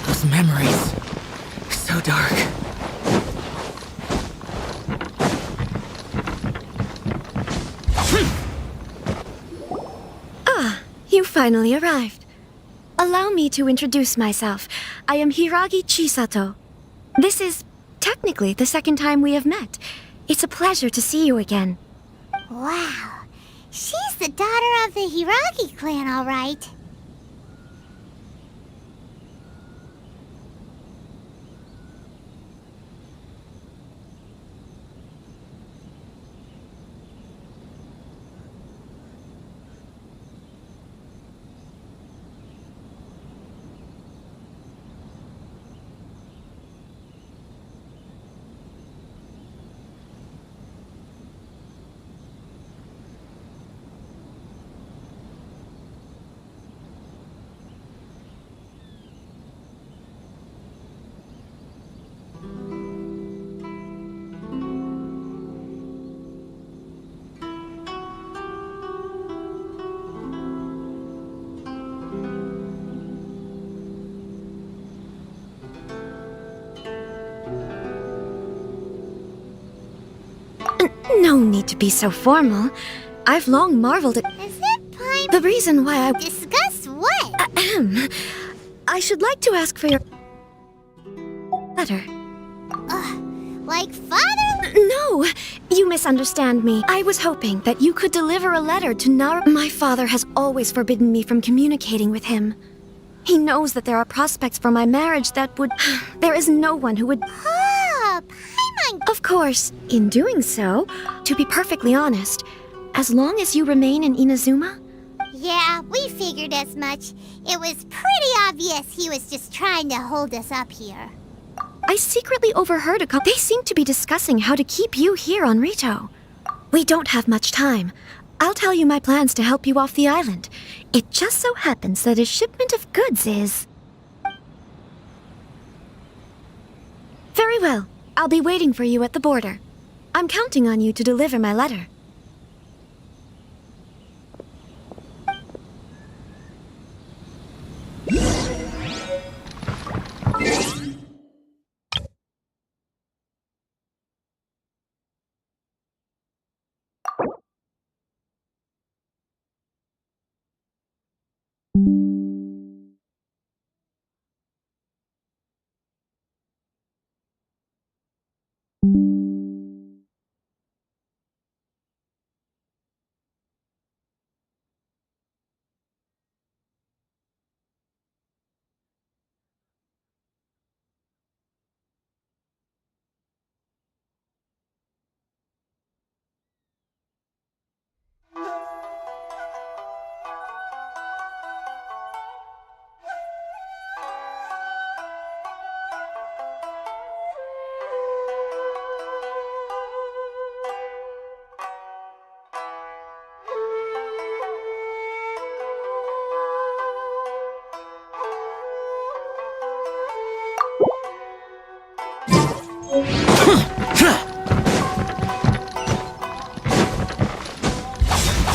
Those memories, so dark. Ah, you finally arrived. Allow me to introduce myself. I am Hiragi Chisato. This is technically the second time we have met. It's a pleasure to see you again. Wow, she's the daughter of the Hiragi clan, all right. No need to be so formal. I've long marveled at Is it time the reason why I... discuss what? Ahem. I should like to ask for your letter. Like father? No, you misunderstand me. I was hoping that you could deliver a letter to My father has always forbidden me from communicating with him. He knows that there are prospects for my marriage that would... There is no one who would... Oh, Paimon. Of course, in doing so, to be perfectly honest, as long as you remain in Inazuma, Yeah, we figured as much. It was pretty obvious he was just trying to hold us up here. I secretly overheard a couple. They seem to be discussing how to keep you here on Rito. We don't have much time. I'll tell you my plans to help you off the island. It just so happens that a shipment of goods is... Very well. I'll be waiting for you at the border. I'm counting on you to deliver my letter.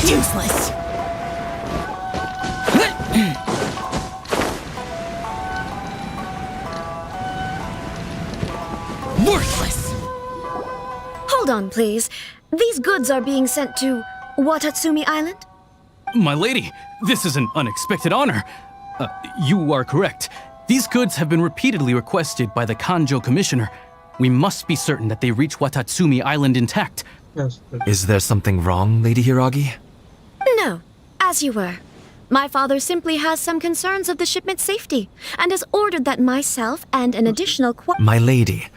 Useless. Worthless. Hold on, please. These goods are being sent to Watatsumi Island? My lady, this is an unexpected honor. You are correct. These goods have been repeatedly requested by the Kanjo Commissioner. We must be certain that they reach Watatsumi Island intact. Yes. Is there something wrong, Lady Hiragi? No, as you were. My father simply has some concerns of the shipment's safety and has ordered that myself and an additional My lady,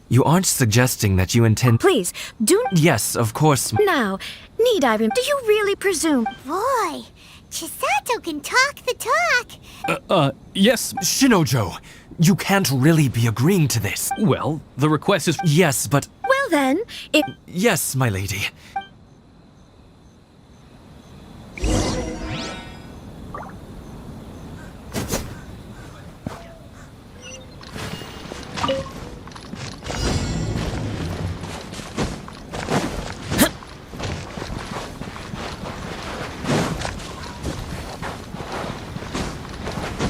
you aren't suggesting that you intend... Please, do Yes, of course. now. Need I do you really presume? Boy, Chisato can talk the talk. Yes. Shinojo, you can't really be agreeing to this. Well, the request is... Yes, but... Well then, it... Yes, my lady.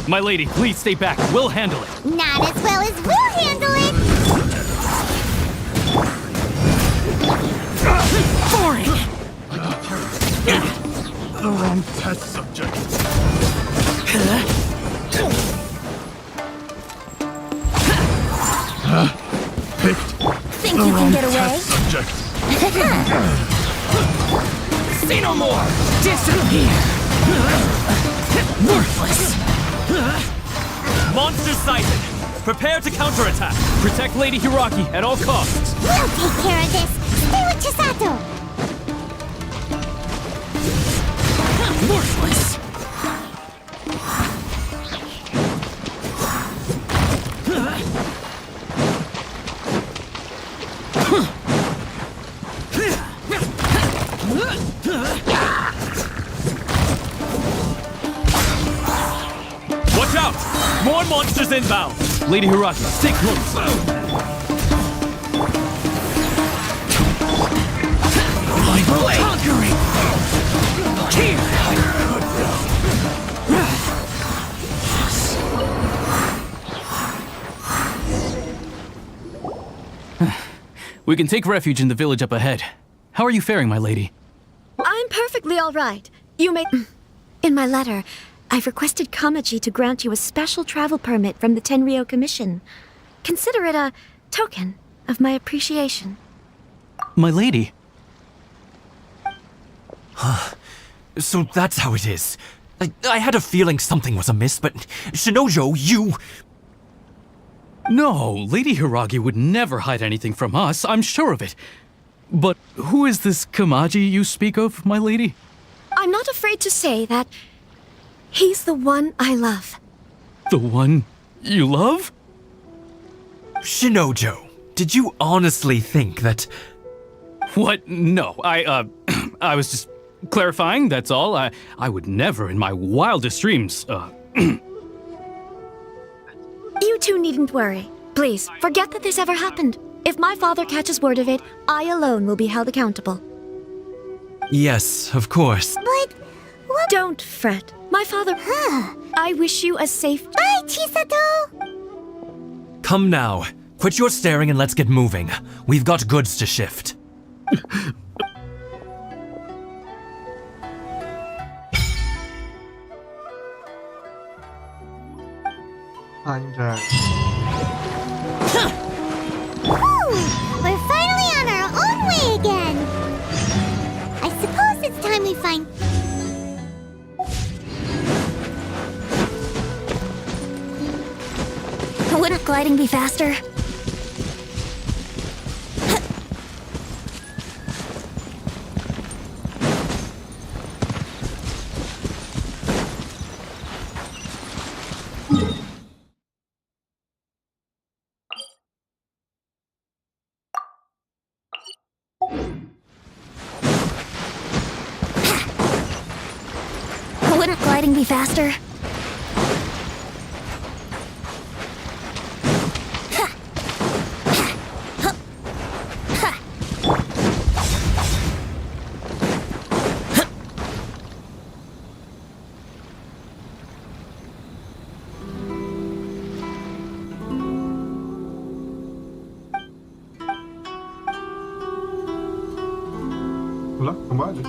My lady, please stay back. We'll handle it. Not as well as we'll handle it. Boring! The wrong test subject. Picked Think the you can wrong get away? test subject. Say no more! Disappear! Worthless! Monster sighted! Prepare to counterattack! Protect Lady Hiragi at all costs! We'll take care of this. Stay with Chisato. Worthless! Watch out! More monsters inbound! Lady Hiragi, stay close! My blade! Conquering! Here! We can take refuge in the village up ahead. How are you faring, my lady? I'm perfectly all right. You may... In my letter, I've requested Kamaji to grant you a special travel permit from the Tenryou Commission. Consider it a token of my appreciation. My lady? So that's how it is. I had a feeling something was amiss, but Shinojo, you... No, Lady Hiragi would never hide anything from us, I'm sure of it. But who is this Kamaji you speak of, my lady? I'm not afraid to say that he's the one I love. The one you love? Shinojo, did you honestly think that... What? No, I was just clarifying, that's all. I would never in my wildest dreams, You two needn't worry. Please, forget that this ever happened. If my father catches word of it, I alone will be held accountable. Yes, of course. But what? Don't fret. My father... I wish you a safe... Bye, Chisato. Come now. Quit your staring and let's get moving. We've got goods to shift. Anjay. Whew, we're finally on our own way again. I suppose it's time we find... Wouldn't gliding be faster? Wouldn't gliding be faster? Lah, kembali.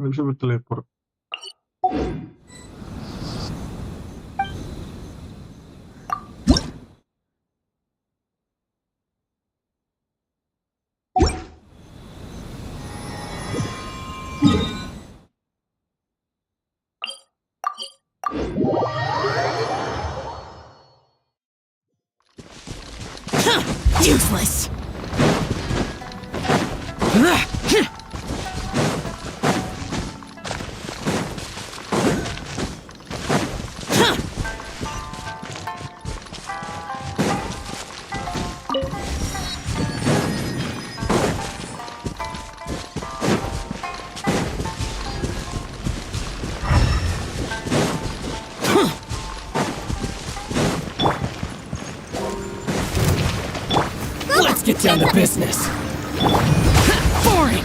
Nggak bisa berteleport. Useless. Let's get down to business. Boring.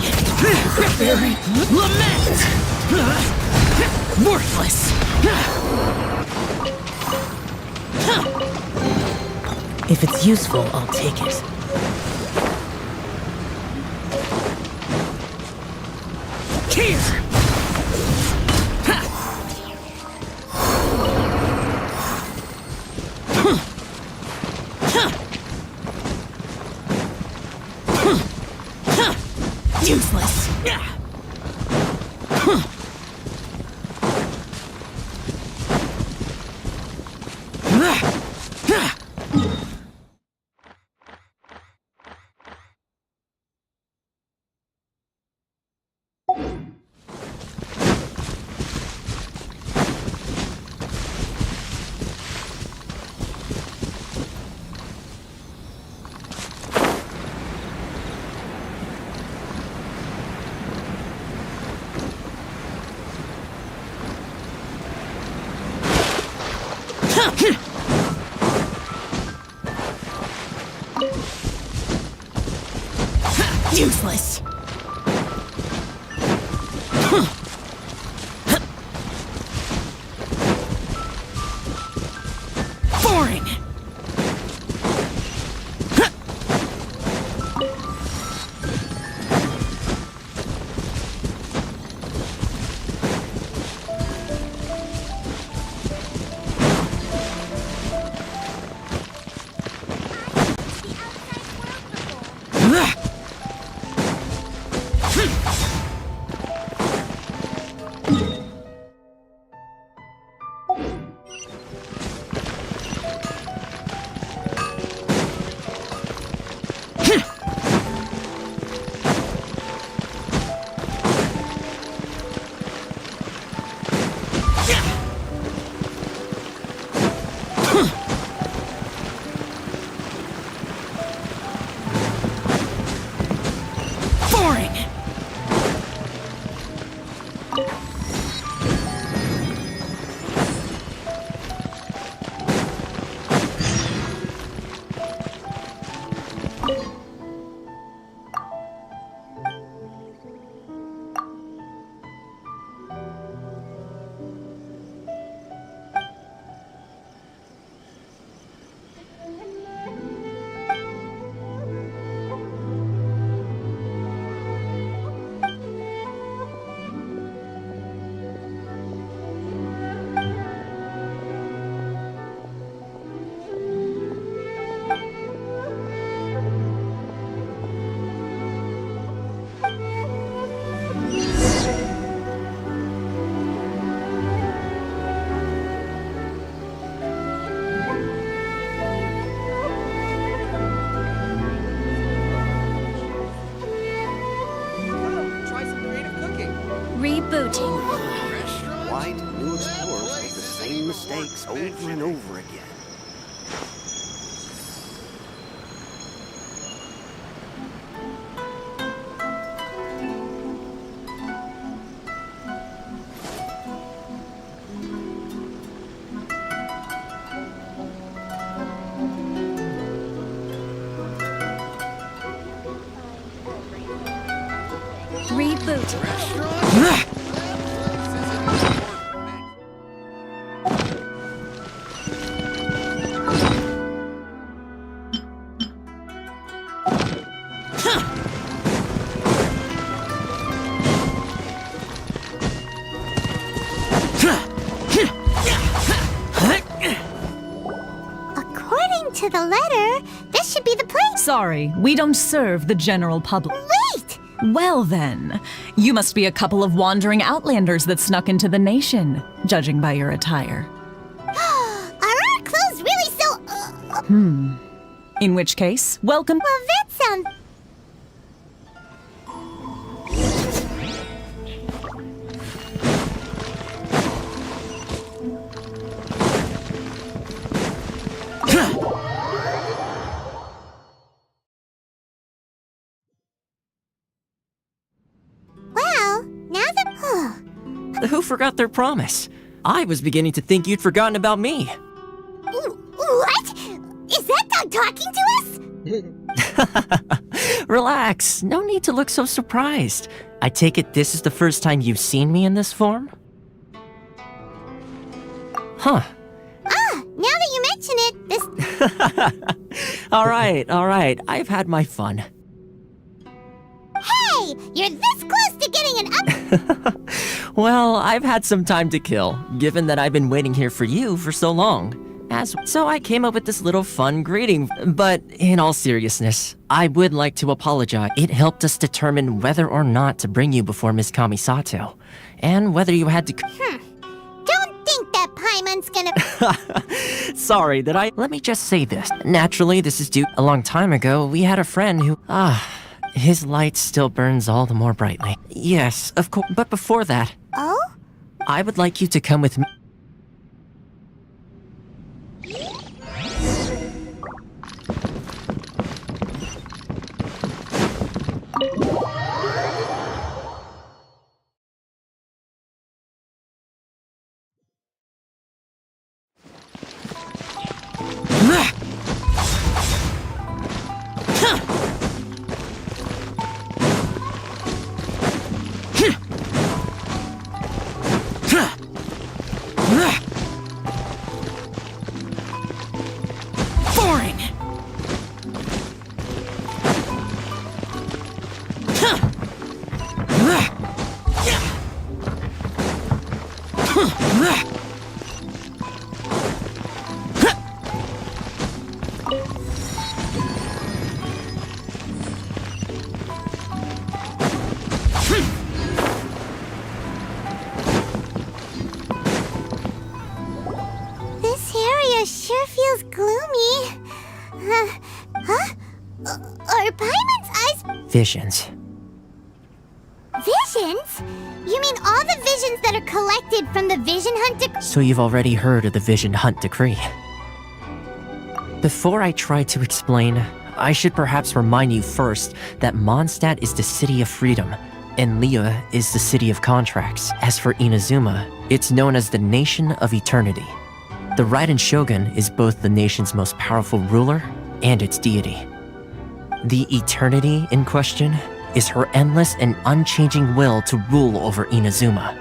Very lament. Worthless. If it's useful, I'll take it. Here. Useless. Useless. Boring. Rebooting. Why do new explorers make the same mistakes over and over again? Rebooting. to the letter, this should be the place. Sorry, we don't serve the general public. Wait! Well then, you must be a couple of wandering outlanders that snuck into the nation, judging by your attire. Are our clothes really so... In which case, welcome. Well, that sounds... Well, now that... Who forgot their promise? I was beginning to think you'd forgotten about me. What? Is that dog talking to us? Relax, no need to look so surprised. I take it this is the first time you've seen me in this form? Huh. Ah, now that you mention it, this... Alright, I've had my fun. Hey! You're this close to getting an up... Well, I've had some time to kill, given that I've been waiting here for you for so long. So I came up with this little fun greeting, but in all seriousness, I would like to apologize. It helped us determine whether or not to bring you before Miss Kamisato, and whether you had to... Don't think that Paimon's gonna... Sorry, did I... Let me just say this. Naturally, this is due... A long time ago, we had a friend who... his light still burns all the more brightly. Yes, of course, but before that... Oh? I would like you to come with me... Foreign! This area sure feels gloomy. Are Paimon's eyes... Visions. Visions? You mean all the visions that are collected from the Vision Hunt So you've already heard of the Vision Hunt Decree. Before I try to explain, I should perhaps remind you first that Mondstadt is the city of freedom, and Liyue is the city of contracts. As for Inazuma, it's known as the Nation of Eternity. The Raiden Shogun is both the nation's most powerful ruler and its deity. The Eternity in question is her endless and unchanging will to rule over Inazuma.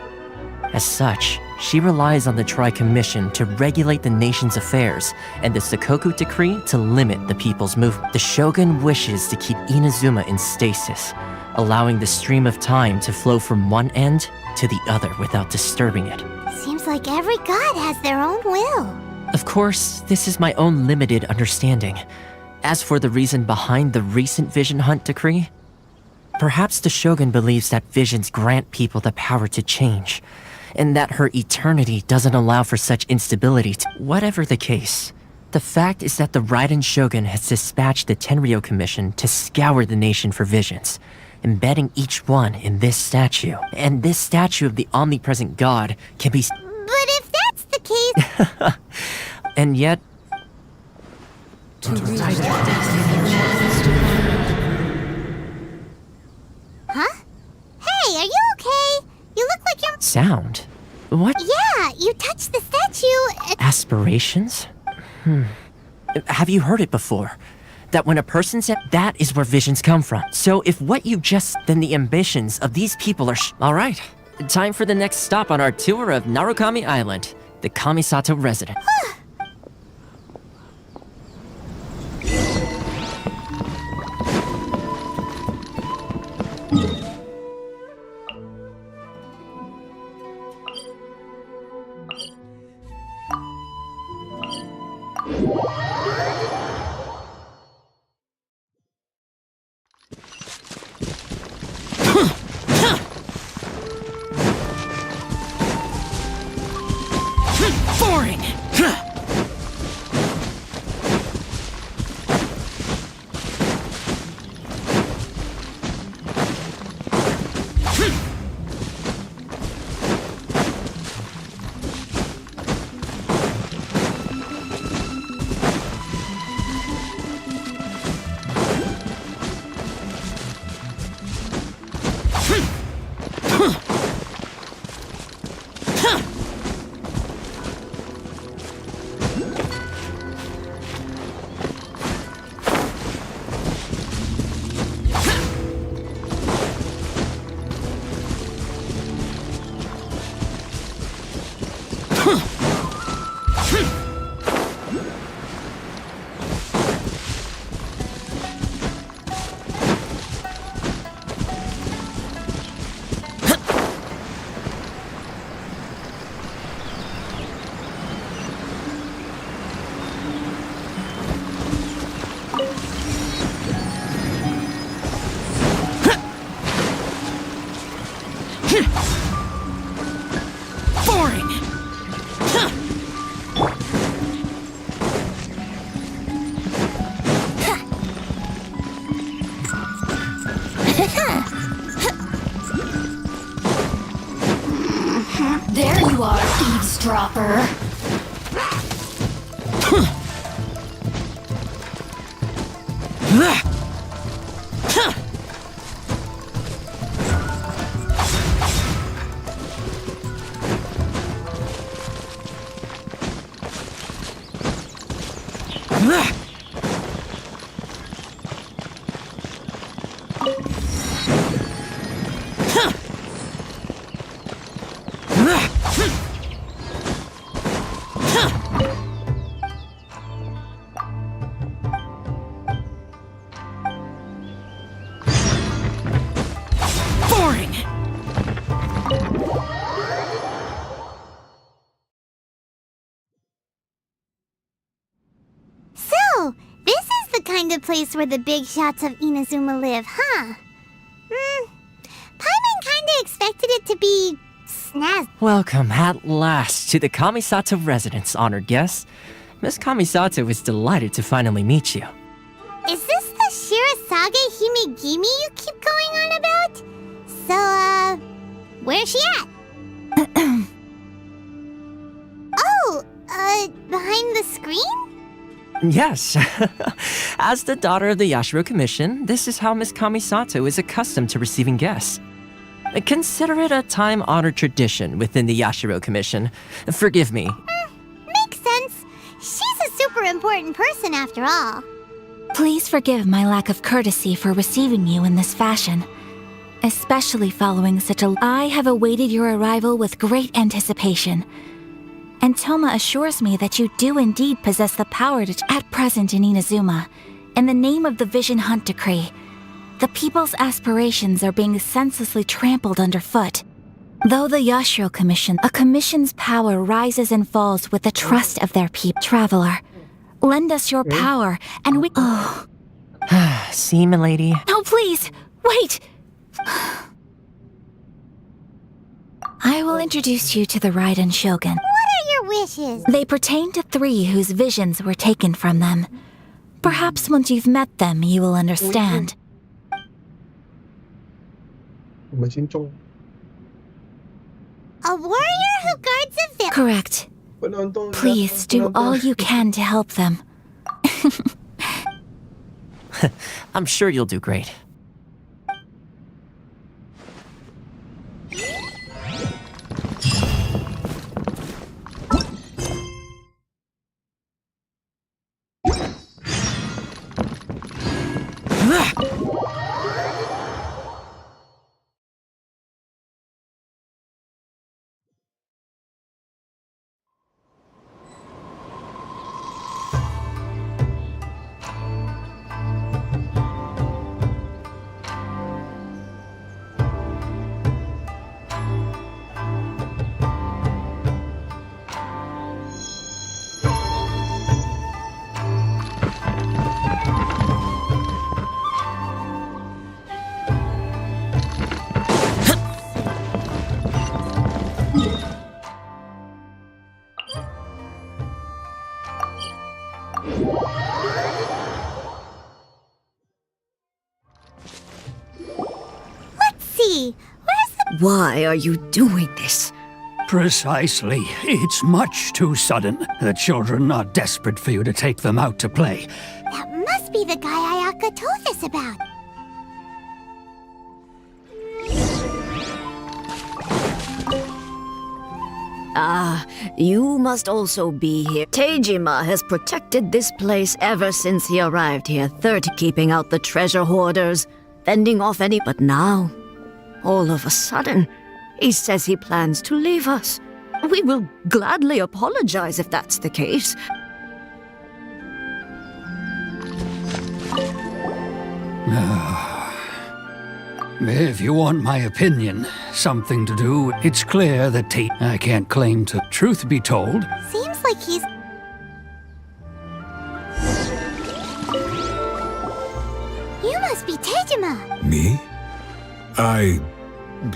As such, she relies on the Tri-Commission to regulate the nation's affairs and the Sakoku Decree to limit the people's movement. The Shogun wishes to keep Inazuma in stasis, allowing the stream of time to flow from one end to the other without disturbing it. Seems like every god has their own will. Of course, this is my own limited understanding. As for the reason behind the recent Vision Hunt Decree, perhaps the Shogun believes that visions grant people the power to change, and that her eternity doesn't allow for such instability. Whatever the case, the fact is that the Raiden Shogun has dispatched the Tenryou Commission to scour the nation for visions, embedding each one in this statue. And this statue of the omnipresent god can be... But if that's the case... And yet... Huh? Hey, are you okay? You look like you're... Sound? What? Yeah, you touched the statue... Aspirations? Have you heard it before? That when a person said that is where visions come from. So if what you just... then the ambitions of these people are Alright, time for the next stop on our tour of Narukami Island, the Kamisato resident. eavesdropper. Boring. So, this is the kind of place where the big shots of Inazuma live, huh? Paimon kinda expected it to be snazzy. Welcome at last to the Kamisato residence, honored guest. Miss Kamisato is delighted to finally meet you. Is this the Shirasage Himegimi you keep going on about? So, where's she at? Behind the screen? Yes. As the daughter of the Yashiro Commission, this is how Miss Kamisato is accustomed to receiving guests. Consider it a time-honored tradition within the Yashiro Commission. Forgive me. Makes sense. She's a super important person after all. Please forgive my lack of courtesy for receiving you in this fashion. Especially following such a... I have awaited your arrival with great anticipation. And Toma assures me that you do indeed possess the power to... At present in Inazuma, in the name of the Vision Hunt Decree, the people's aspirations are being senselessly trampled underfoot. Though the Yashiro Commission, a commission's power rises and falls with the trust of their people. Traveler, lend us your power, and we... Oh. See, milady? No, please! Wait! I will introduce you to the Raiden Shogun. What are your wishes? They pertain to 3 whose visions were taken from them. Perhaps once you've met them, you will understand. A warrior who guards a village. Correct. Please do all you can to help them. I'm sure you'll do great. Let's see. Where's the... Why are you doing this? Precisely. It's much too sudden. The children are desperate for you to take them out to play. That must be the guy Ayaka told us about. You must also be here. Tejima has protected this place ever since he arrived here, keeping out the treasure hoarders, fending off any... But now, all of a sudden, he says he plans to leave us. We will gladly apologize if that's the case. If you want my opinion, something to do, it's clear that I can't claim to. Truth be told, Seems like he's... You must be Tejima. Me?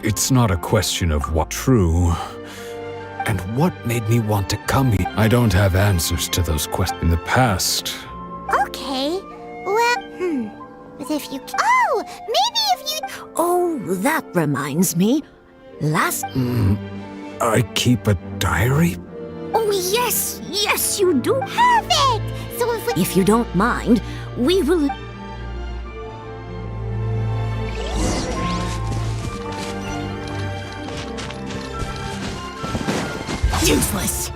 It's not a question of what true. And what made me want to come here? I don't have answers to those questions in the past. Okay. Well, But if you... Oh! Maybe if you... Oh, that reminds me. Last... I keep a diary? Oh, yes, yes, you do. Perfect! So if we... If you don't mind, we will... Useless.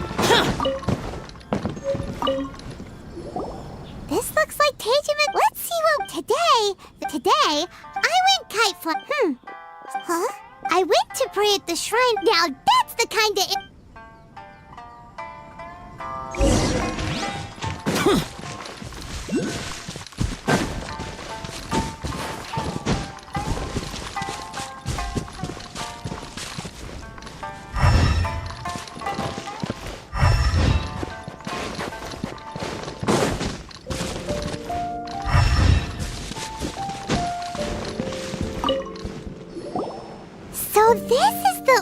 This looks like Tejima. Let's see what... Today, I went kite flying. Huh? I went to pray at the shrine. Now that's the kind of... So this is the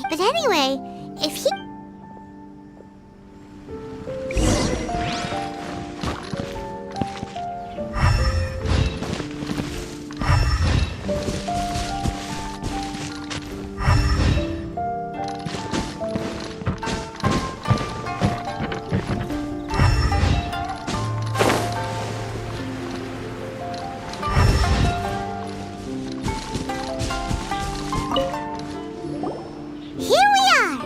But anyway, if he... Here we are!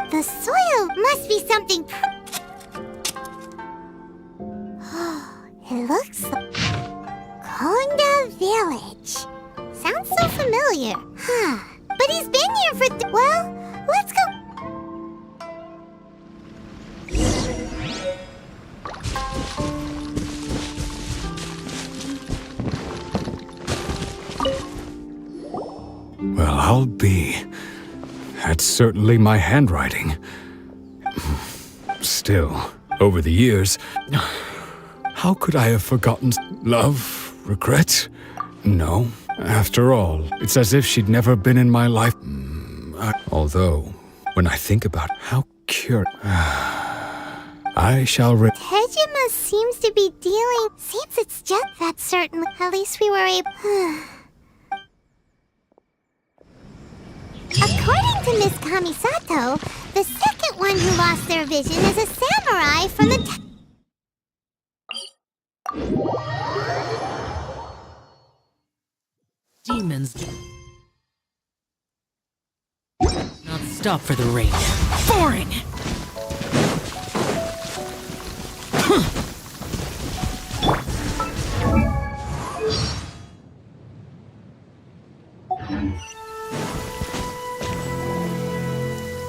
The soil must be something... It looks like... Konda Village. Sounds so familiar. Huh. But he's been here for... Well, let's go... Well, I'll be. That's certainly my handwriting. Still, over the years, how could I have forgotten love, regret? No. After all, it's as if she'd never been in my life. Although, when I think about how curious, I shall Tejima seems to be dealing... Seems it's just that certainly... At least we were able... According to Miss Kamisato, the second one who lost their vision is a samurai from the... Demons not stop for the rain. Boring!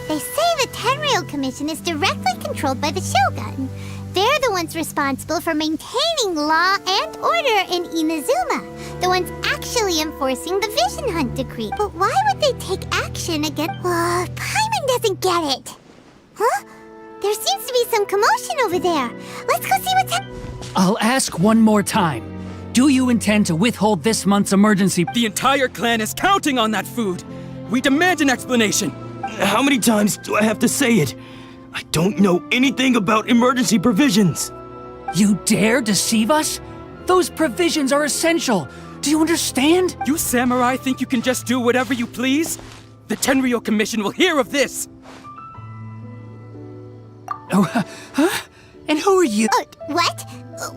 They say the Tenryou Commission is directly controlled by the Shogun. They're the ones responsible for maintaining law and order in Inazuma. The ones actually enforcing the Vision Hunt decree. But why would they take action against... Paimon doesn't get it. Huh? There seems to be some commotion over there. Let's go see what's happening. I'll ask one more time. Do you intend to withhold this month's emergency? The entire clan is counting on that food. We demand an explanation. How many times do I have to say it? I don't know anything about emergency provisions. You dare deceive us? Those provisions are essential. Do you understand? You samurai think you can just do whatever you please? The Tenryou Commission will hear of this. Oh, huh? And who are you? What?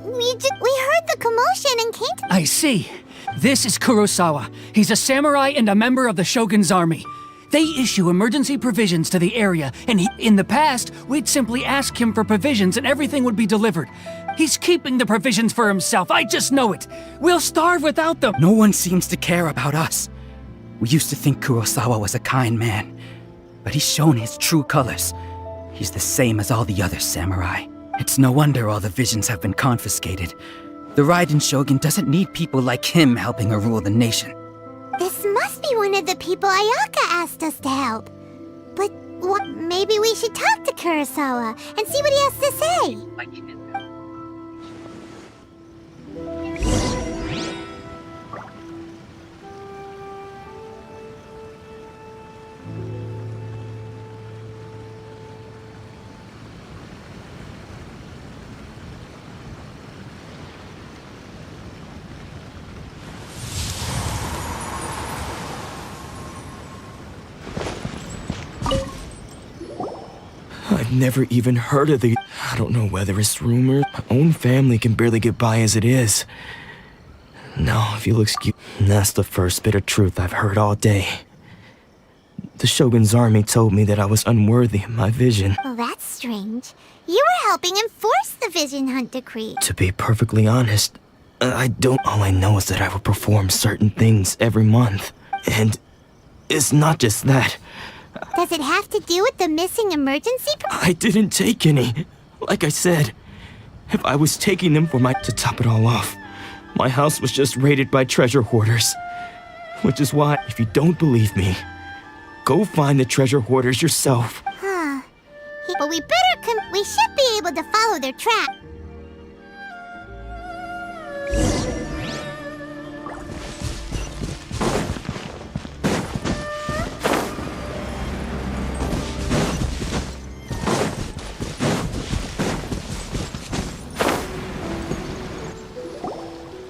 We heard the commotion and came to... I see. This is Kurosawa. He's a samurai and a member of the Shogun's army. They issue emergency provisions to the area, and in the past, we'd simply ask him for provisions and everything would be delivered. He's keeping the provisions for himself, I just know it. We'll starve without them. No one seems to care about us. We used to think Kurosawa was a kind man, but he's shown his true colors. He's the same as all the other samurai. It's no wonder all the visions have been confiscated. The Raiden Shogun doesn't need people like him helping her rule the nation. This must be one of the people Ayaka asked us to help. But maybe we should talk to Kurosawa and see what he has to say. I've never even heard of the... I don't know whether it's rumor. My own family can barely get by as it is. No, if you'll excuse... That's the first bit of truth I've heard all day. The Shogun's army told me that I was unworthy of my vision. Well, that's strange. You were helping enforce the Vision Hunt decree. To be perfectly honest, I don't... All I know is that I will perform certain things every month. And it's not just that. Does it have to do with the missing emergency? I didn't take any. Like I said, if I was taking them for my... To top it all off, my house was just raided by treasure hoarders. Which is why, if you don't believe me, go find the treasure hoarders yourself. Huh. But we should be able to follow their track.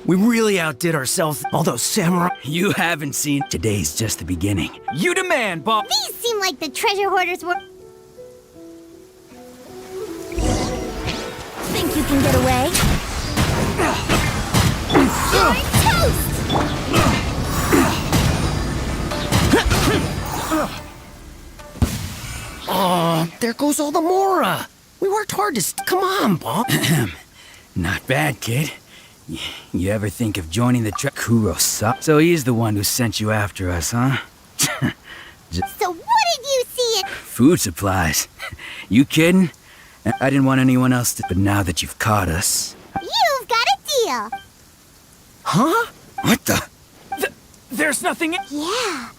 We really outdid ourselves, all those samurai. You haven't seen. Today's just the beginning. You demand, Bob. These seem like the treasure hoarders were... Think you can get away? You're toast! There goes all the Mora. We worked hard to... Come on, Bob. Not bad, kid. You ever think of joining the Kurosawa? So he's the one who sent you after us, huh? So what did you see it? Food supplies. You kidding? I didn't want anyone else to... But now that you've caught us... You've got a deal. Huh? What the... There's nothing... Yeah.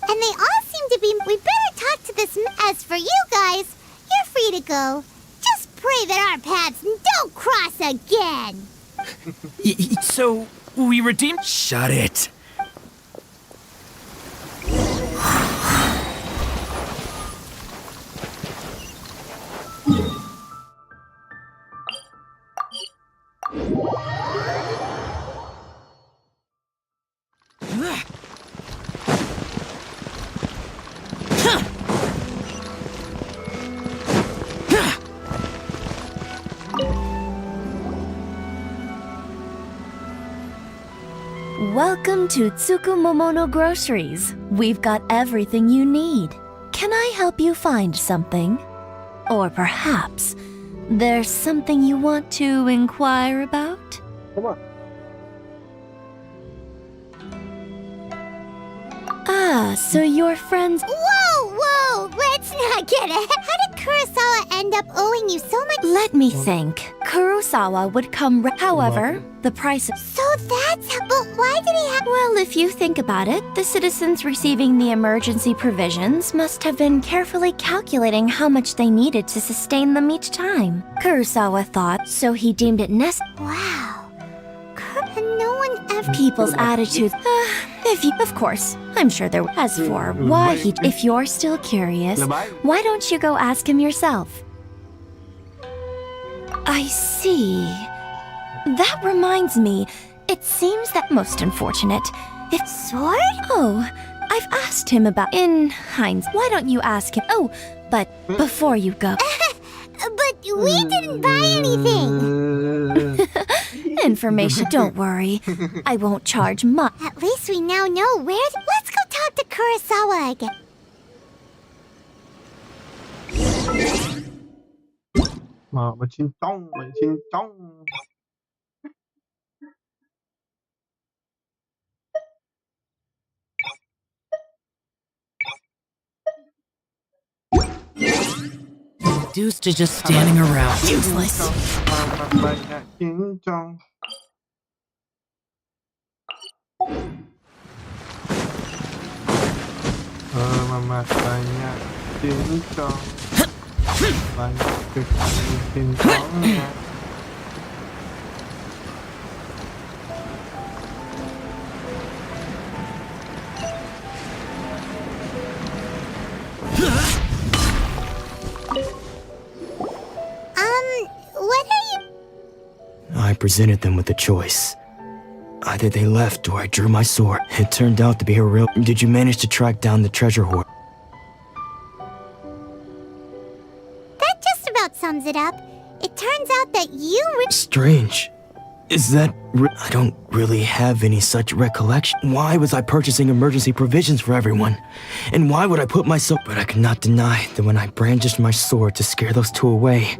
And they all seem to be... We better talk to this... As for you guys, you're free to go. Just pray that our paths don't cross again. So, we redeemed... Shut it. Welcome to Tsukumomono Groceries. We've got everything you need. Can I help you find something? Or perhaps there's something you want to inquire about? Come on. Ah, so your friends... Whoa! Let's not get ahead. How did Kurosawa end up owing you so much? Let me think. Kurosawa would come... However, the price of... So that's how... But why did he have... Well, if you think about it, the citizens receiving the emergency provisions must have been carefully calculating how much they needed to sustain them each time. Kurosawa thought, so he deemed it necessary. Wow. And no one ever... People's attitudes... of course, I'm sure there... As for why he... If you're still curious, why don't you go ask him yourself? I see. That reminds me, it seems that most unfortunate. If... Sword? Oh, I've asked him about... In hindsight, why don't you ask him... Oh, but before you go... But we didn't buy anything. Information, don't worry. I won't charge much. At least we now know where... Let's go talk to Kurosawa again. Mà chín chong. Dudes to just standing around. Useless. Banyak cincong. Mamat banyak cincong. Banyak cincongnya. What are you... I presented them with a choice. Either they left or I drew my sword. It turned out to be a real... Did you manage to track down the treasure hoard? That it up. It turns out that you Strange. Is that I don't really have any such recollection. Why was I purchasing emergency provisions for everyone? And why would I put myself... But I could not deny that when I brandished my sword to scare those two away...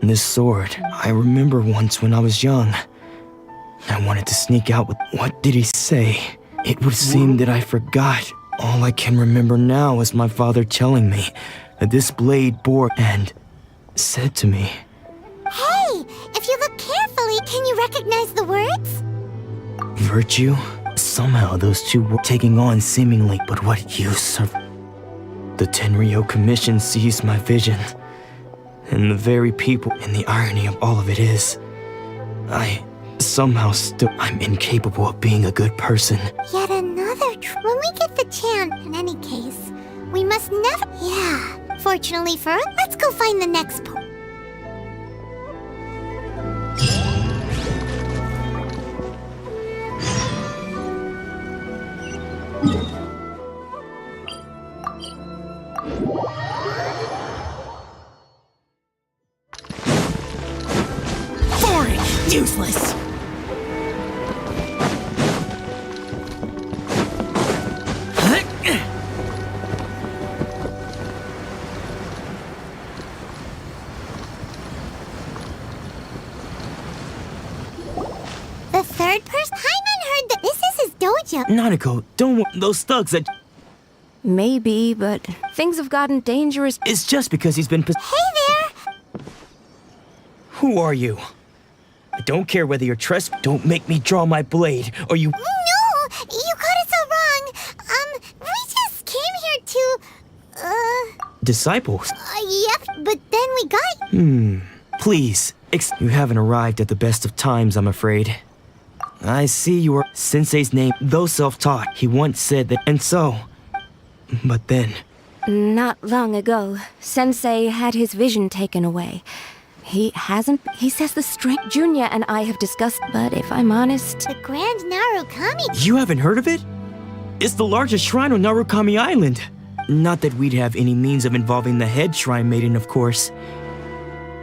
This sword, I remember once when I was young. I wanted to sneak out with... What did he say? It would seem that I forgot. All I can remember now is my father telling me that this blade bore and said to me... Hey, if you look carefully, can you recognize the words? Virtue? Somehow those two were taking on seemingly, but what use of... The Tenryou Commission seized my vision. And the very people, and the irony of all of it is... I'm incapable of being a good person. Yet another when we get the chance, in any case, we must never... Yeah, fortunately for us, let's go find the next point. Boring! Useless! The third person? Hyman heard that this is his dojo. Nanako, don't worry. Those thugs that... Maybe, but things have gotten dangerous. It's just because he's been... Hey there! Who are you? I don't care whether you're Don't make me draw my blade, or you... No! You got it so wrong! We just came here to... Disciples? Yep, but then we got... Please. You haven't arrived at the best of times, I'm afraid. I see your sensei's name, though self-taught. He once said that, and so... But then... Not long ago, Sensei had his vision taken away. He says the strength Junya and I have discussed, but if I'm honest... The Grand Narukami... You haven't heard of it? It's the largest shrine on Narukami Island. Not that we'd have any means of involving the head shrine maiden, of course.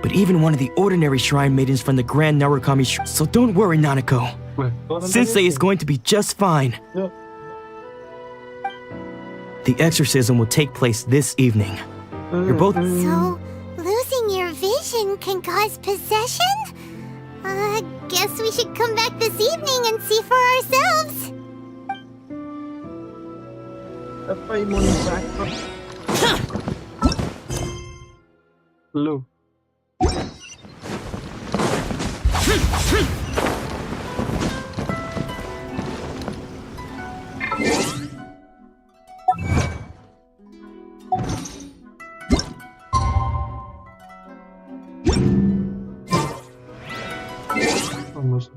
But even one of the ordinary shrine maidens from the Grand Narukami Shrine. So don't worry, Nanako. Sensei is going to be just fine. The exorcism will take place this evening. You're both... So, losing your vision can cause possession? Guess we should come back this evening and see for ourselves. Lu. Vamos.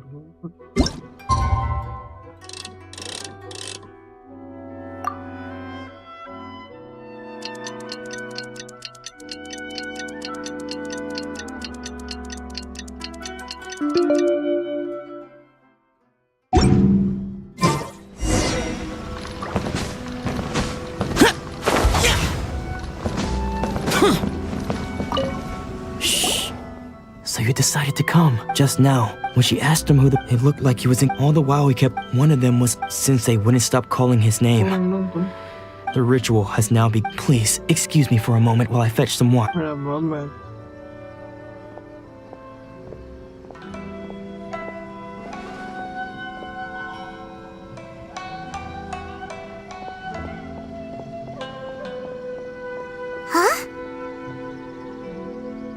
So you decided to come just now. When she asked him it looked like he was in. All the while he kept. One of them was Sensei wouldn't stop calling his name. The ritual has now begun. Please excuse me for a moment while I fetch some water. Huh?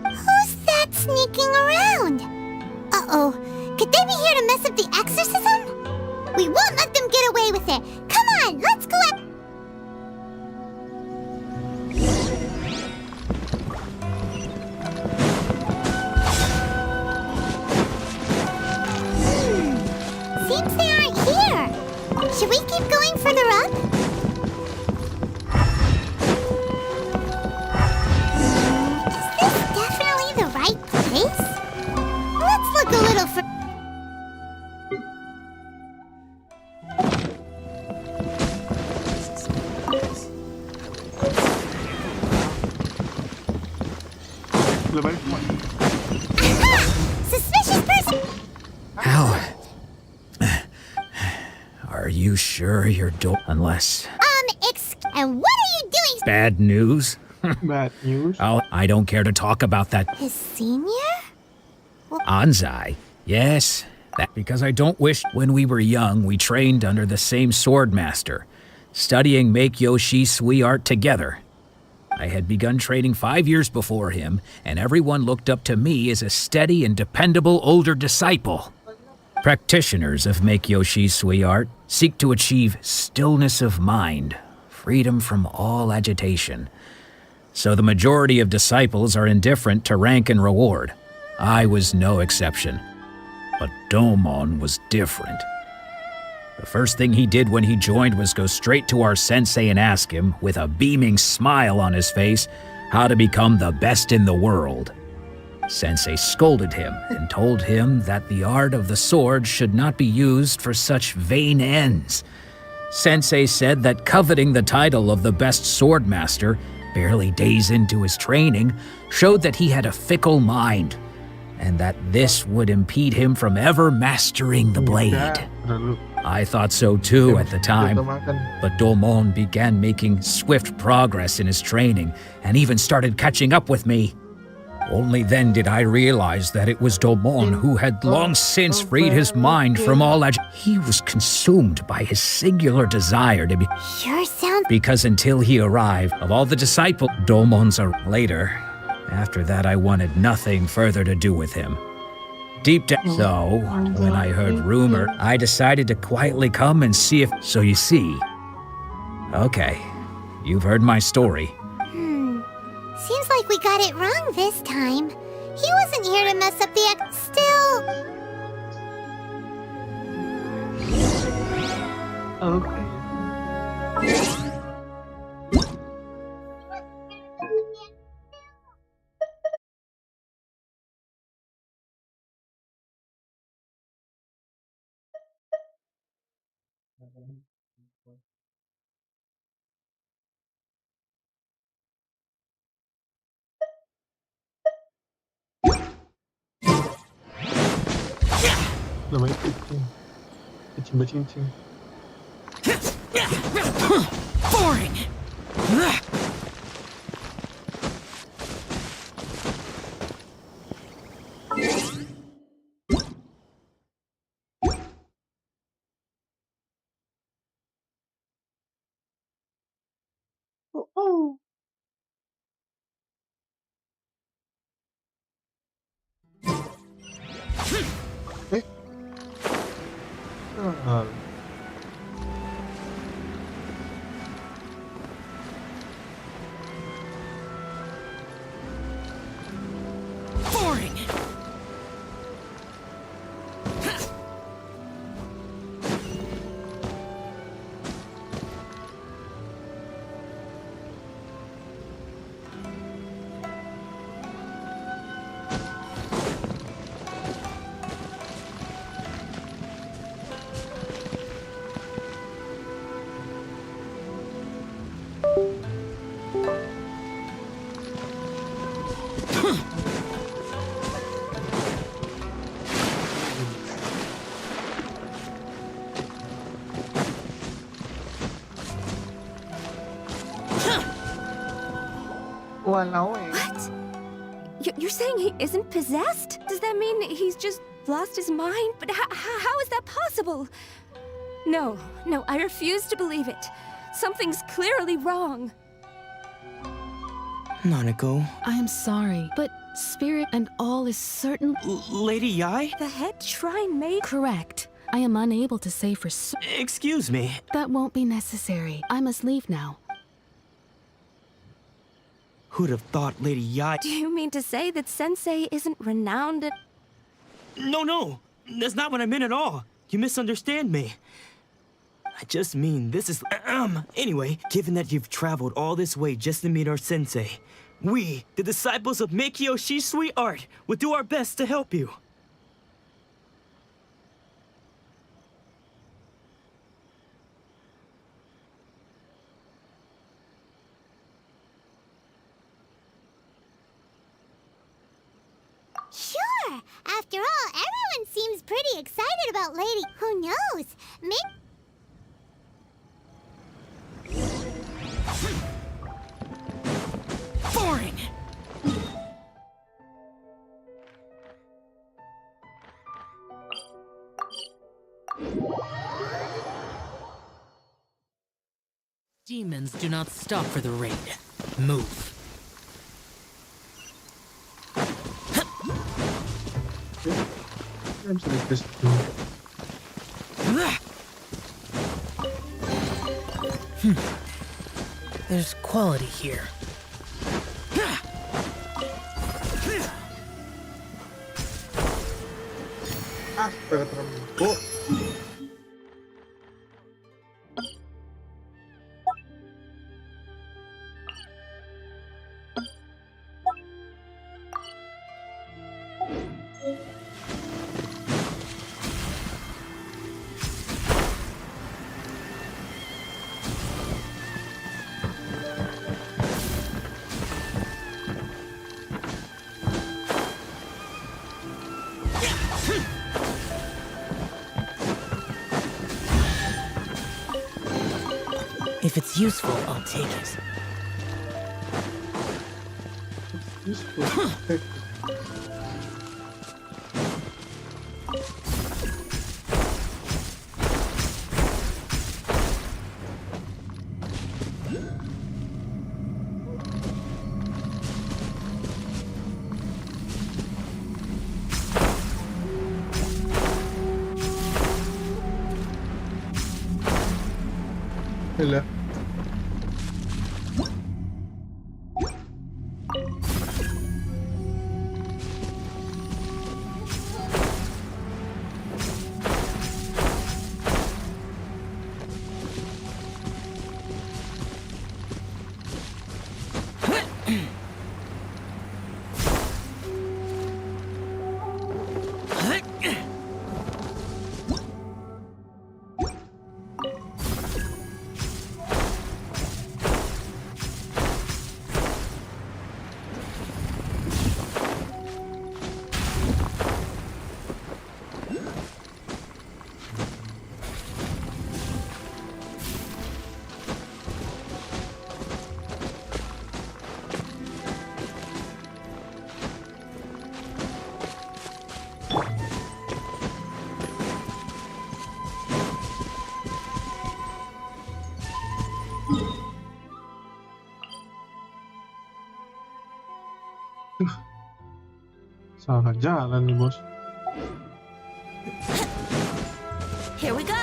Who's that sneaking around? Uh-oh. Could they be here to mess up the exorcism? We won't let them get away with it. Come on, let's go at... Seems they aren't here. Should we keep going further up? Is this definitely the right place? Let's look a little further. Lebih you sure you're unless... And what are you doing? Bad news? Bad news? I don't care to talk about that. His senior? Anzai? Yes. Because I don't wish when we were young we trained under the same sword master, studying make Yoshi sui art together. I had begun training 5 years before him, and everyone looked up to me as a steady and dependable older disciple. Practitioners of make Yoshi sui art seek to achieve stillness of mind, freedom from all agitation. So the majority of disciples are indifferent to rank and reward. I was no exception. But Domon was different. The first thing he did when he joined was go straight to our sensei and ask him, with a beaming smile on his face, how to become the best in the world. Sensei scolded him and told him that the art of the sword should not be used for such vain ends. Sensei said that coveting the title of the best sword master, barely days into his training, showed that he had a fickle mind, and that this would impede him from ever mastering the blade. I thought so too at the time, but Domon began making swift progress in his training and even started catching up with me. Only then did I realize that it was Domon who had long since freed his mind from all He was consumed by his singular desire to be... Sure sounds... Because until he arrived, of all the disciples, Domon's later. After that, I wanted nothing further to do with him. Deep down, so when I heard rumor, I decided to quietly come and see if... So you see... Okay, you've heard my story. Seems like we got it wrong this time. He wasn't here to mess up the still... Okay. Namanya kucing. Kucing bercincin. Boring! Oh. Boring! What? You're saying he isn't possessed? Does that mean he's just lost his mind? But how is that possible? No, I refuse to believe it. Something's clearly wrong. Nanako. I am sorry, but spirit and all is certain... Lady Yai? The head shrine maid? Correct. I am unable to say for Excuse me. That won't be necessary. I must leave now. Who'd have thought Lady Yai... Do you mean to say that Sensei isn't renowned at... No. That's not what I meant at all. You misunderstand me. I just mean this is... Anyway, given that you've traveled all this way just to meet our sensei, we, the disciples of Meikyo Shisui Art, will do our best to help you. Sure! After all, everyone seems pretty excited about Lady... Who knows? Demons do not stop for the raid. Move. I'm sorry, just There's quality here. terlalu. If it's useful, I'll take it. Hello. Salah jalan nih, bos. Here we go.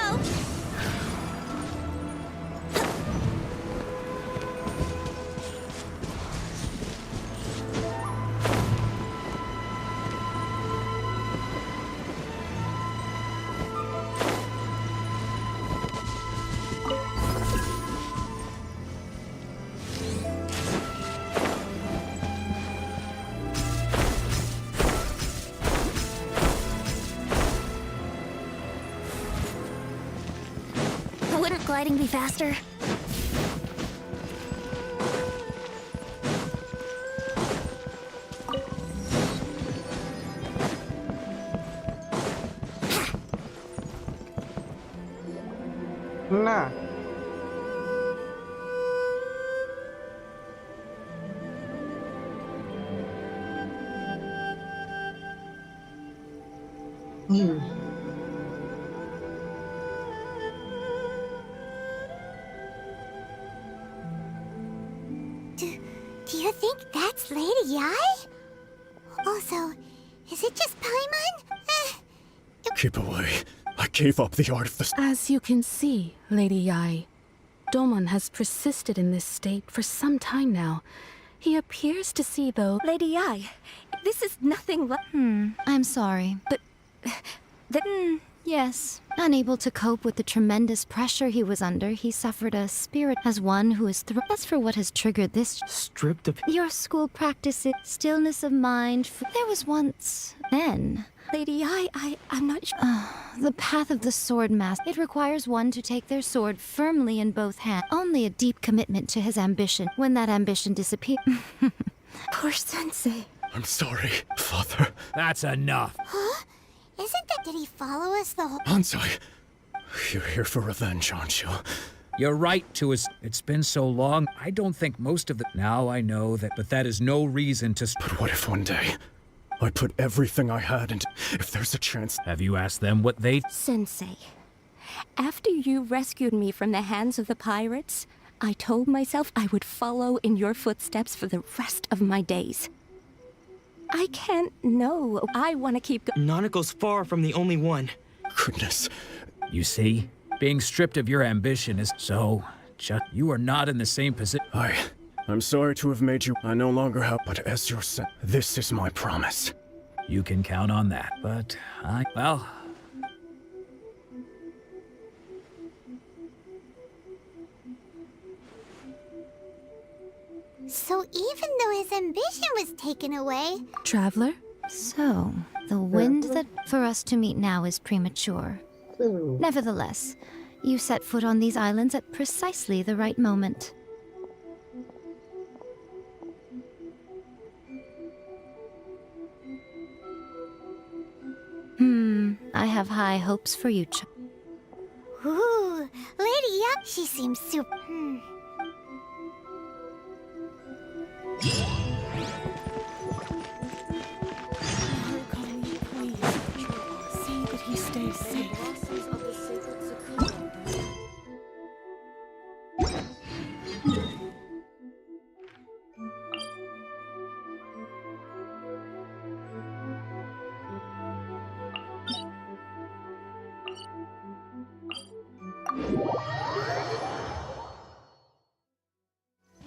Wouldn't gliding be faster? Nah. Do you think that's Lady Yai? Also, is it just Paimon? Keep away. I gave up the art of the... As you can see, Lady Yai, Domon has persisted in this state for some time now. He appears to see, though... Lady Yai, this is nothing like... I'm sorry. But... yes. Unable to cope with the tremendous pressure he was under, he suffered a spirit as one who is As for what has triggered this... Stripped of... Your school practices, stillness of mind... There was once... Then... Lady Yai, I'm not sure... the path of the sword master. It requires one to take their sword firmly in both hands. Only a deep commitment to his ambition. When that ambition disappears... Poor Sensei. I'm sorry, Father. That's enough. Huh? Isn't that... Did he follow us the whole... Ansai, you're here for revenge, aren't you? You're right to us. It's been so long. I don't think most of the... Now I know that, but that is no reason to... But what if one day I put everything I had into... If there's a chance... Have you asked them what they... Sensei, After you rescued me from the hands of the pirates, I told myself I would follow in your footsteps for the rest of my days. I can't know. I want to keep Nanako's far from the only one. Goodness. You see, being stripped of your ambition is so... You are not in the same position. I'm sorry to have made you. I no longer have, but as your son, this is my promise. You can count on that, but well... So even though his ambition was taken away... Traveler? So, the wind that for us to meet now is premature. Nevertheless, you set foot on these islands at precisely the right moment. I have high hopes for you, Ooh, Lady Yup, she seems super... See that he stays safe.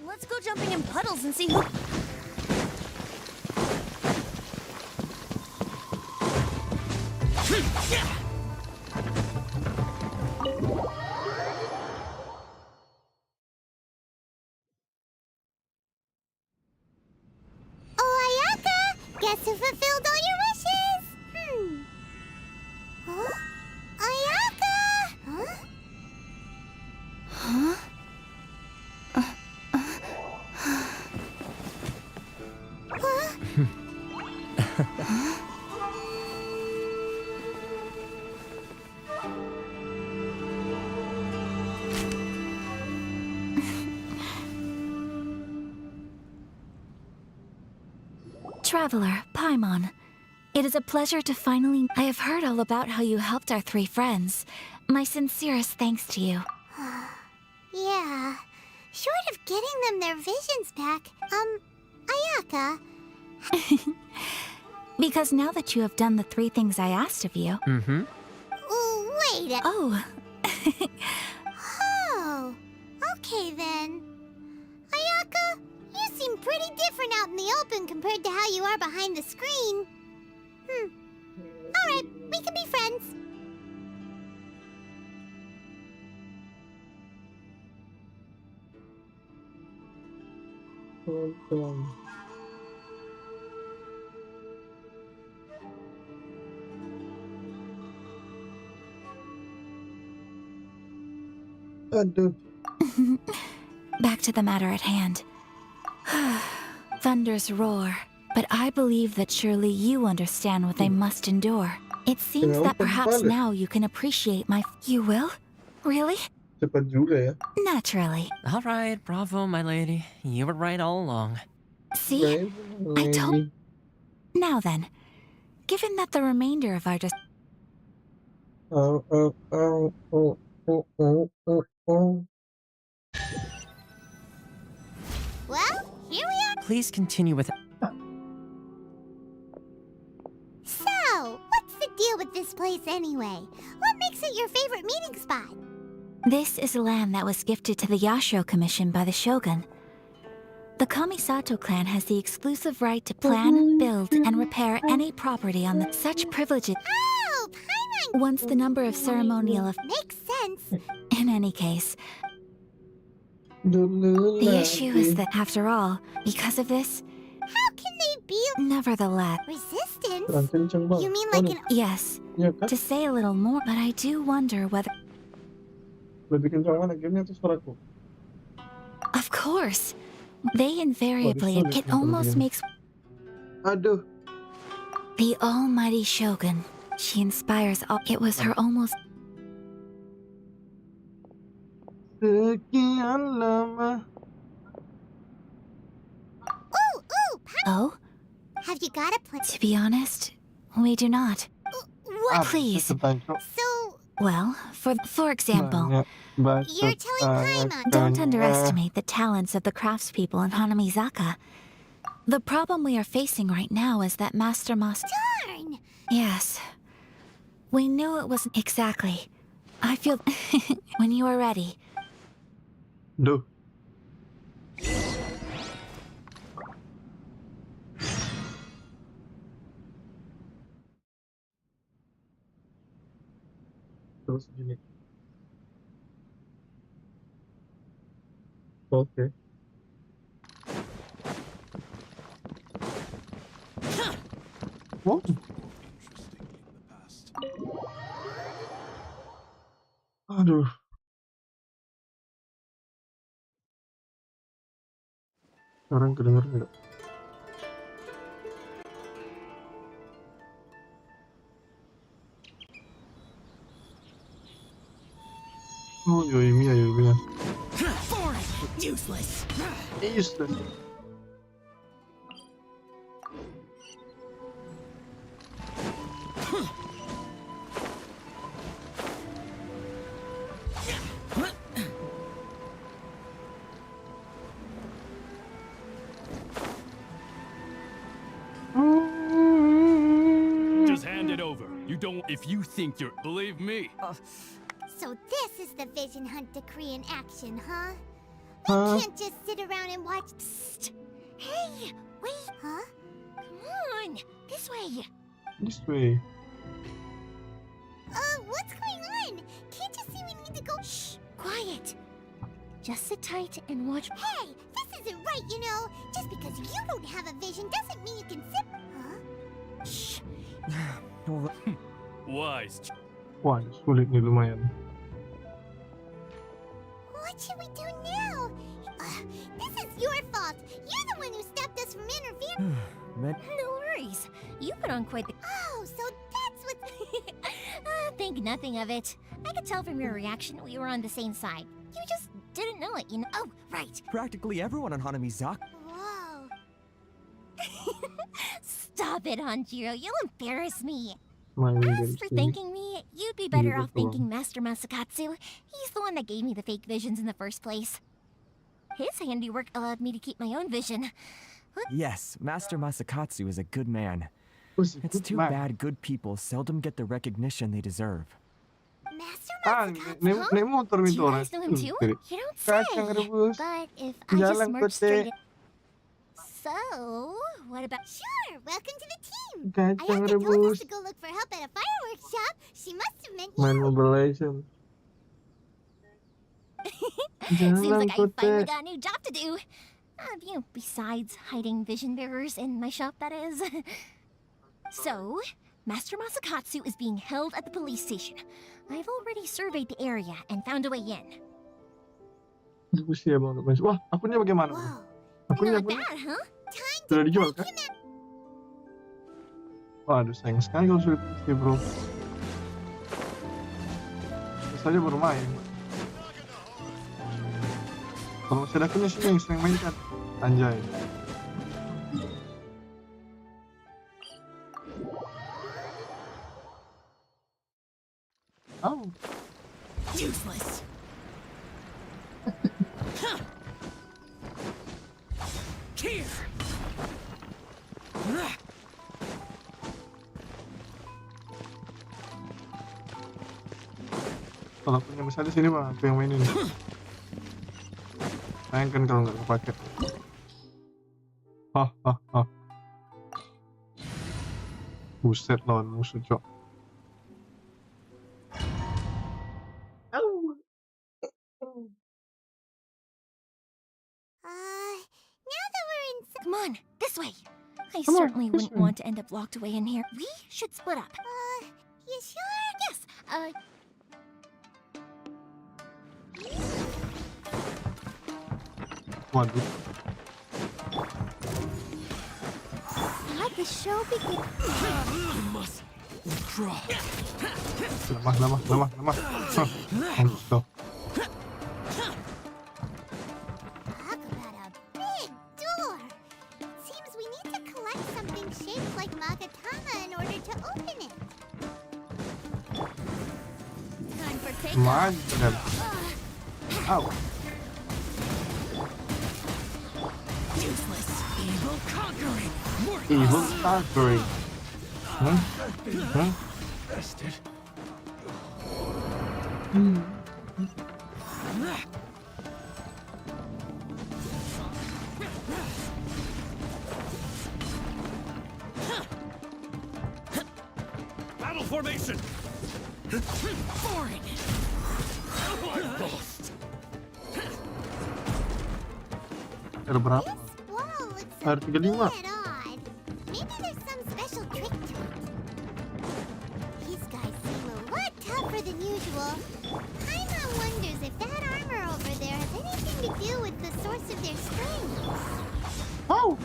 Let's go jumping in puddles and see who... Oh, Ayaka! Guess who fulfilled all your wishes? Huh? Ayaka! Huh? Huh? Traveler, Paimon. It is a pleasure to finally... I have heard all about how you helped our three friends. My sincerest thanks to you. Yeah. Short of getting them their visions back, Ayaka... Because now that you have done the 3 things I asked of you... Oh, wait a... Oh. Oh. Okay, then. Ayaka, you seem pretty different out in the open compared to how you are behind the screen. Alright, we can be friends. Aduh. Back to the matter at hand. Thunders roar, but I believe that surely you understand what they must endure. It seems that perhaps now you can appreciate my... You will? Really? Cepat juga ya. Naturally. All right, bravo, my lady. You were right all along. See? I told... Now then, given that the remainder of our... Well, here we are. Please continue with... So, what's the deal with this place anyway? What makes it your favorite meeting spot? This is land that was gifted to the Yashiro Commission by the Shogun. The Kamisato clan has the exclusive right to plan, build, and repair any property on the... Such privileges... Oh, Paimon! Once the number of ceremonial... Makes sense. In any case... The issue is that, after all, because of this... How can they be... Nevertheless... Resistance? You mean like an... Yes. To say a little more, but I do wonder whether... Lebih kencang mana gamenya atau suaraku? Of course. They invariably... It almost makes... Aduh. The almighty Shogun. She inspires all... It was her almost... Sekian lama. Ooh, Oh? Have you got a plan? To be honest, we do not. What? Please. So, Well, for example, You're telling Paimon. don't underestimate the talents of the craftspeople in Hanamizaka. The problem we are facing right now is that Master Mas... Darn! Yes. We knew it wasn't exactly. I feel... when you are ready. Duh. Terus gini. Oke. Oh. Aduh. Sekarang kedengeran nggak? Oh, Yoimiya. Useless. Useless. Just hand it over. You don't. If you think you're, believe me. So this is the vision hunt decree in action, huh? We can't just sit around and watch. Psst. Hey, wait. Huh? Come on, this way. This way. What's going on? Can't you see we need to go? Shh, quiet. Just sit tight and watch. Hey, this isn't right, you know. Just because you don't have a vision doesn't mean you can sit. Huh? Shh. Wise. Wah, sulit nih lumayan. What should we do now? This is your fault. You're the one who stopped us from interfering. No worries. You put on quite the... Oh, so that's what... think nothing of it. I could tell from your reaction we were on the same side. You just didn't know it, you know? Oh, right. Practically everyone on Hanamizaka. Whoa. Stop it, Hanjiro. You'll embarrass me. Main As games for ini. thanking me, you'd be better Iya, off betul. thanking Master Masakatsu. He's the one that gave me the fake visions in the first place. His handiwork allowed me to keep my own vision. Yes, Master Masakatsu is a good man. It's too man. bad good people seldom get the recognition they deserve. Naik motor Do itu you orang. guys know him too? You don't say. Kacang rebus. But if I just Jalan merge straight pete. in... So, what about... Sure, welcome to the team. I Kacang have to told us rebus. to go look for help at a fireworks shop. She must have meant Main you. Mobile Legends. Seems Jalan like I finally pete. got a new job to do. Besides hiding vision bearers in my shop, that is. So, Master Masakatsu is being held at the police station. I've already surveyed the area and found a way in. Diskusi ya bang. Wah, akunnya bagaimana? Akunnya Not bad, huh? sudah dijual kan? Waduh, sayang sekali kalau sudah diskusi bro. Terus saja baru main. Kalau masih ada akunnya sih yang sering main kan. Anjay. Oh. Useless. Here. Kalau punya misalnya sini mah aku yang mainin. Bayangkan kalau nggak kepake. Hah. Buset lawan musuh cok. Now that we're in... Come on, this way. I Come on, certainly this wouldn't way. want to end up locked away in here. We should split up. You sure? Yes, Waduh. Let the show begin. Lemah. Hah. Mampus kau. Talk about a big door. It seems we need to collect something shaped like Magatama in order to open it. Man, bener. Ow. Evil conquering. Evil conquering. Huh? Huh? Battle formation. Foreign. Ada berapa? Ada 35. Maybe there's some special trick to it. These guys seem a lot tougher than usual. Paimon wonders if that armor over there has anything to do with the source of their strength. Wow.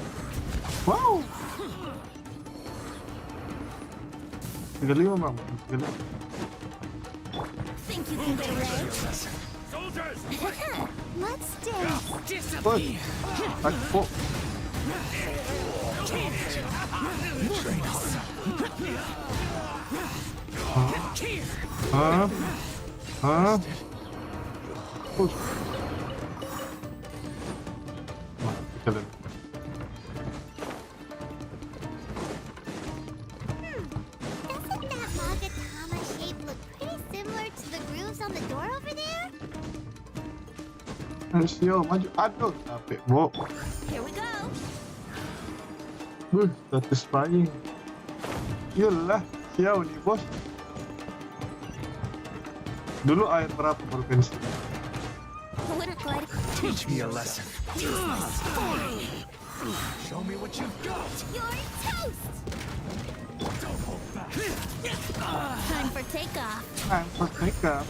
Wow. 35, Bang. 35. Think you can get away? Soldiers! Let's dance. Woi. Aku. Hah? Hah? Push. Kita lihat. Doesn't that Magatama shape look pretty similar to the grooves on the door over there? Sio, maju. Aduh, capek, Bo. Here we go. Satisfying. Yalah, siau nih, Bos. Dulu air berapa baru pensiun? Winter glide. Teach me a lesson. Show me what you've got. You're toast. Don't hold back. Time for takeoff. Mereka.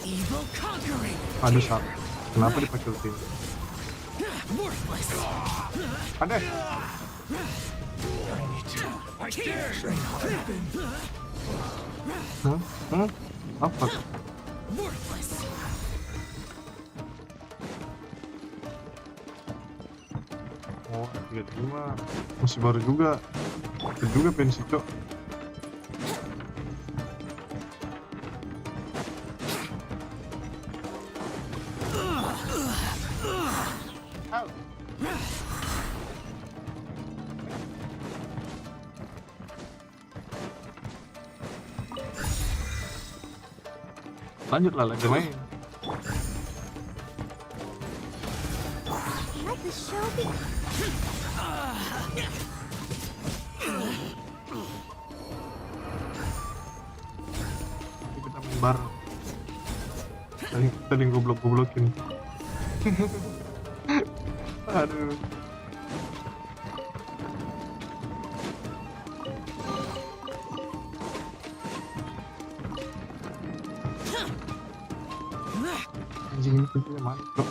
Evil conquering. Aduh, salah. Kenapa dipakai ulti? Worthless. Ada. I dare train hard. Hah? Hah? Apa? Worthless. Oh, 35. Masih baru juga. Itu juga pensi, Cok. Lanjutlah lagi main. Let the show be. Kita main bareng. Tadi goblok-goblokin. Aduh. Anjing ini pintunya mantap.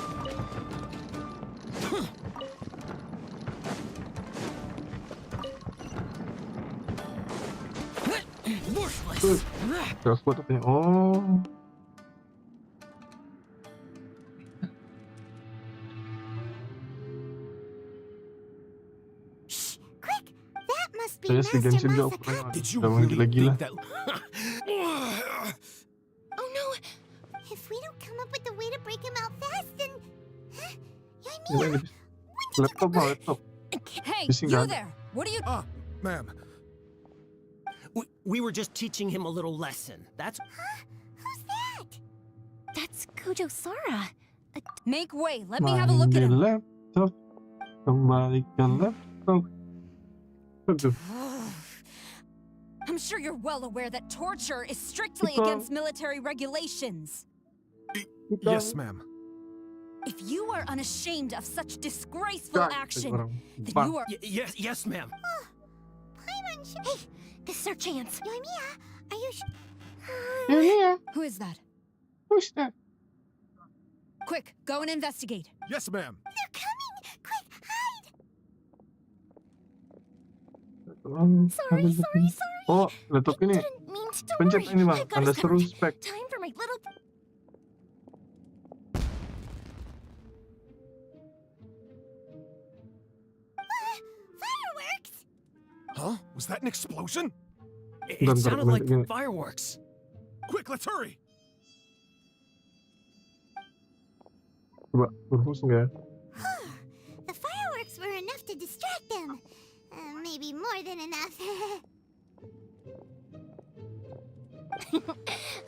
Terus buat apa ya? Oh. Quick! That must be Saya si Master Genshin juga Masakatsu. pernah udah main gila-gila. Oh no! If we don't come up with a way to break him out fast, then... Huh? Gila, laptop mah laptop. Hey, Bising you kan? there! What are you? Ma'am. We were just teaching him a little lesson. That's... Who's that? That's Kujo Sara. Make way. Let me have a look at Main him. di laptop. Kembalikan laptop. Aduh. I'm sure you're well aware that torture is strictly Ito. against military regulations. Yes, ma'am. If you are unashamed of such disgraceful Jangan, action, orang. then Bang. you are. Yes, ma'am. Paimon should... Hey, this is our chance. Yoimiya, are you Who is that? Who's that? Quick, go and investigate. Yes, ma'am. They're coming! Quick, hide! Sorry. Oh, laptop ini. Didn't mean to. Don't Pencet worry. ini, Bang. I've got Tanda us seru covered. spec. Time for my little. Fireworks! Huh? Was that an explosion? It Bentar, sounded bentar, like gini. fireworks. Quick, let's hurry! Coba berfungsi nggak ya? The fireworks were enough to distract them. Maybe more than enough.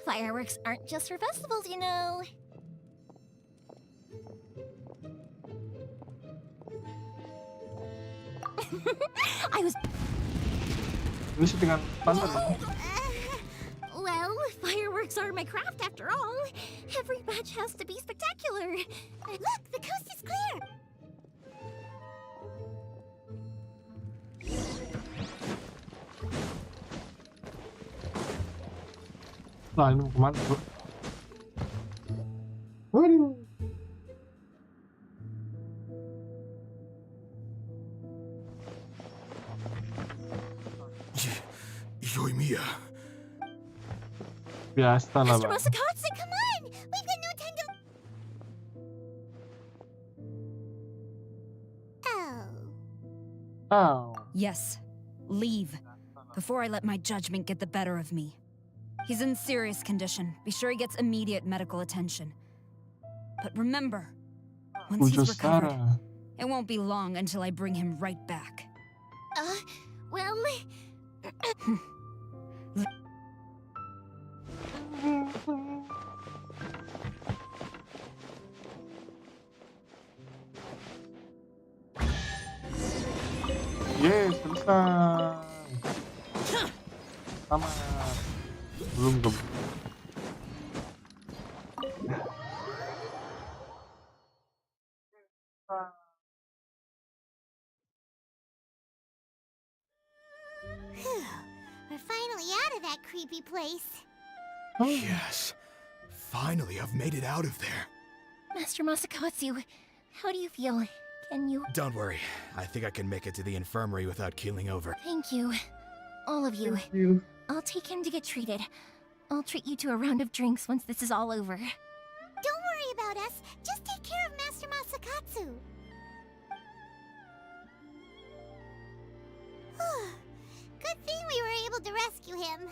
Fireworks aren't just for festivals, you know. I was... Ini syutingan pantai. Well, fireworks are my craft after all. Every batch has to be spectacular. Look, the coast is clear. Nah, ini mau kemana, bro? Waduh. Yoimiya. Biasa lah, Mr. Bang. Masakatsu, come on! We've got no time to... Oh. Yes. Leave. Before I let my judgment get the better of me. He's in serious condition. Be sure he gets immediate medical attention. But remember, once he's recovered, it won't be long until I bring him right back. Well... Yes, selesai. Tamat. Belum dong. We're finally out of that creepy place. Yes. Finally, I've made it out of there. Master Masakatsu, how do you feel? Can you... Don't worry. I think I can make it to the infirmary without keeling over. Thank you. All of you. I'll take him to get treated. I'll treat you to a round of drinks once this is all over. Don't worry about us. Just take care of Master Masakatsu. Good thing we were able to rescue him.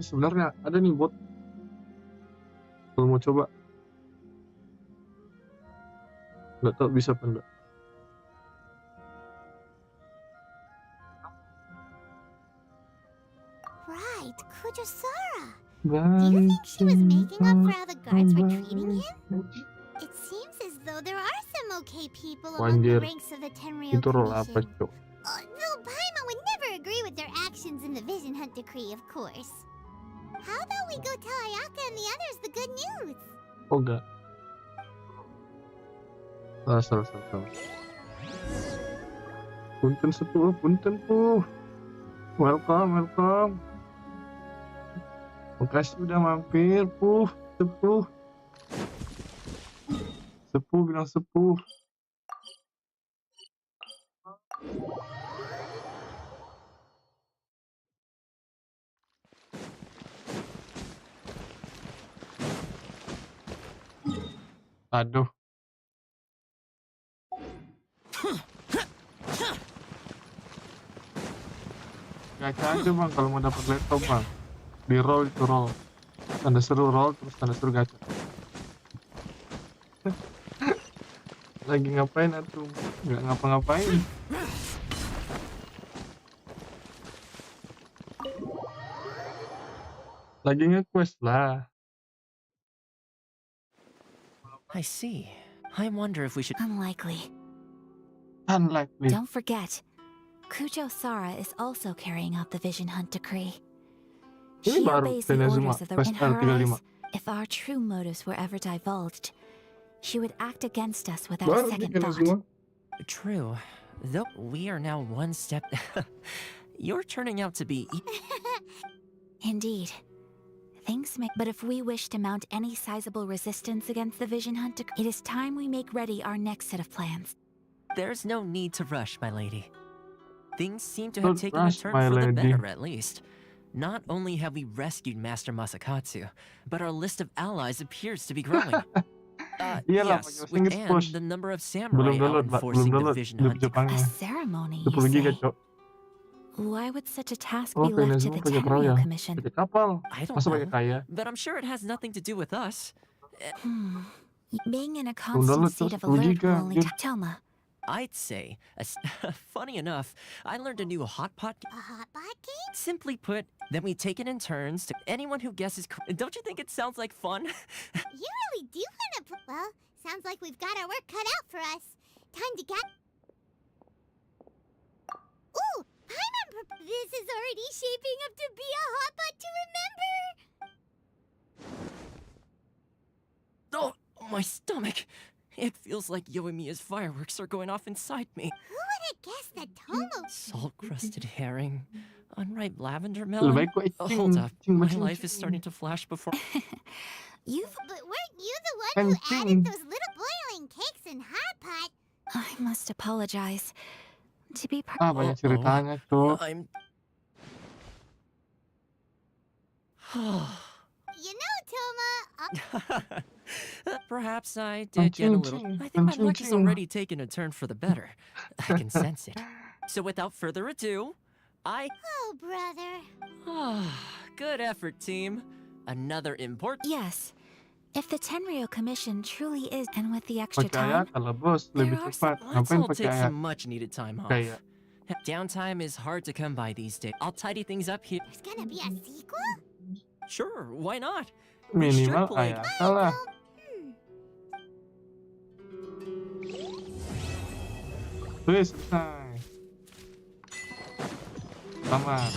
Sebenarnya ada nih bot. Kalau mau coba. Nggak tahu bisa apa enggak. Right, Kujosara. Do you think she was making up for how the guards were treating him? It seems as though there are some okay people among the ranks of the Tenryou Itu role apa, Commission. Cok? Though Paimon would never agree with their actions in the Vision Hunt Decree, of course. How about we go tell Ayaka and the others the good news? Oh enggak. Salah. Punten sepuh, punten puh. Welcome. Makasih udah mampir, puh. Sepuh. Sepuh bilang sepuh. Aduh. Gacha aja bang kalau mau dapat laptop bang. Di roll itu roll. Tanda seru roll terus tanda seru gacha. Lagi ngapain atuh? Nggak ngapa-ngapain. Lagi nge-quest lah. I see. I wonder if we should... Unlikely. Unlikely. Don't forget, Kujosara is also carrying out the Vision Hunt Decree. Ini She baru obeys the inazuma, orders of the... In her eyes, 35. if our true motives were ever divulged, she would act against us without Baru a second inazuma. thought. True. Though we are now one step... You're turning out to be... Indeed. Things may... But if we wish to mount any sizable resistance against the Vision Hunt Decree, it is time we make ready our next set of plans. There's no need to rush, my lady. Things seem to Don't have taken a rush, turn my for the lady. better, at least. Not only have we rescued Master Masakatsu, but our list of allies appears to be growing. Iyalah, Yes, pakai English and push. the number of Belum samurai out download, Pak. Belum enforcing the download Vision di Hunt. Jepangnya. A ceremony, 10 you giga, say? Cok. Why would such a task Oh, be left to Inazuma the pakai perahu ya? Tenryou Commission? Pakai kapal. I don't Masa pakai know, kaya? but I'm sure it has nothing to do with us. Being in a Udah constant lu state terus of 10 alert giga, will only anjir. Telma. I'd say, funny enough, I learned a new hot pot. A hot pot game? Simply put, then we take it in turns to anyone who guesses. Don't you think it sounds like fun? You really do want to. Well, sounds like we've got our work cut out for us. Time to get. Ooh, Paimon! This is already shaping up to be a hot pot to remember. Oh, my stomach. It feels like Yoimiya's fireworks are going off inside me. Who would have guessed that Tomo? Salt-crusted herring, unripe lavender Lebih melon. baik gua Oh, itching, hold up, my itching, life is starting to flash before. But weren't you the one who added those little boiling cakes in hot pot? I must apologize. To be banyak ceritanya, Cuk. I'm. You know, Toma. Perhaps I did get a little. I think my luck is already taking a turn for the better. I can sense it. So without further ado, Oh, brother. Good effort, team. Another important. Yes. If the Tenryou Commission truly is, and with the extra Pakai ayat time, kalau bos lebih cepat. Let's Ngapain all pakai take ayat? some much-needed time off. Kayak. Downtime is hard to come by these days. I'll tidy things up here. There's gonna be a sequel? Sure, why not? We should Minimal play. ayat lah. Wih, selesai. Selamat.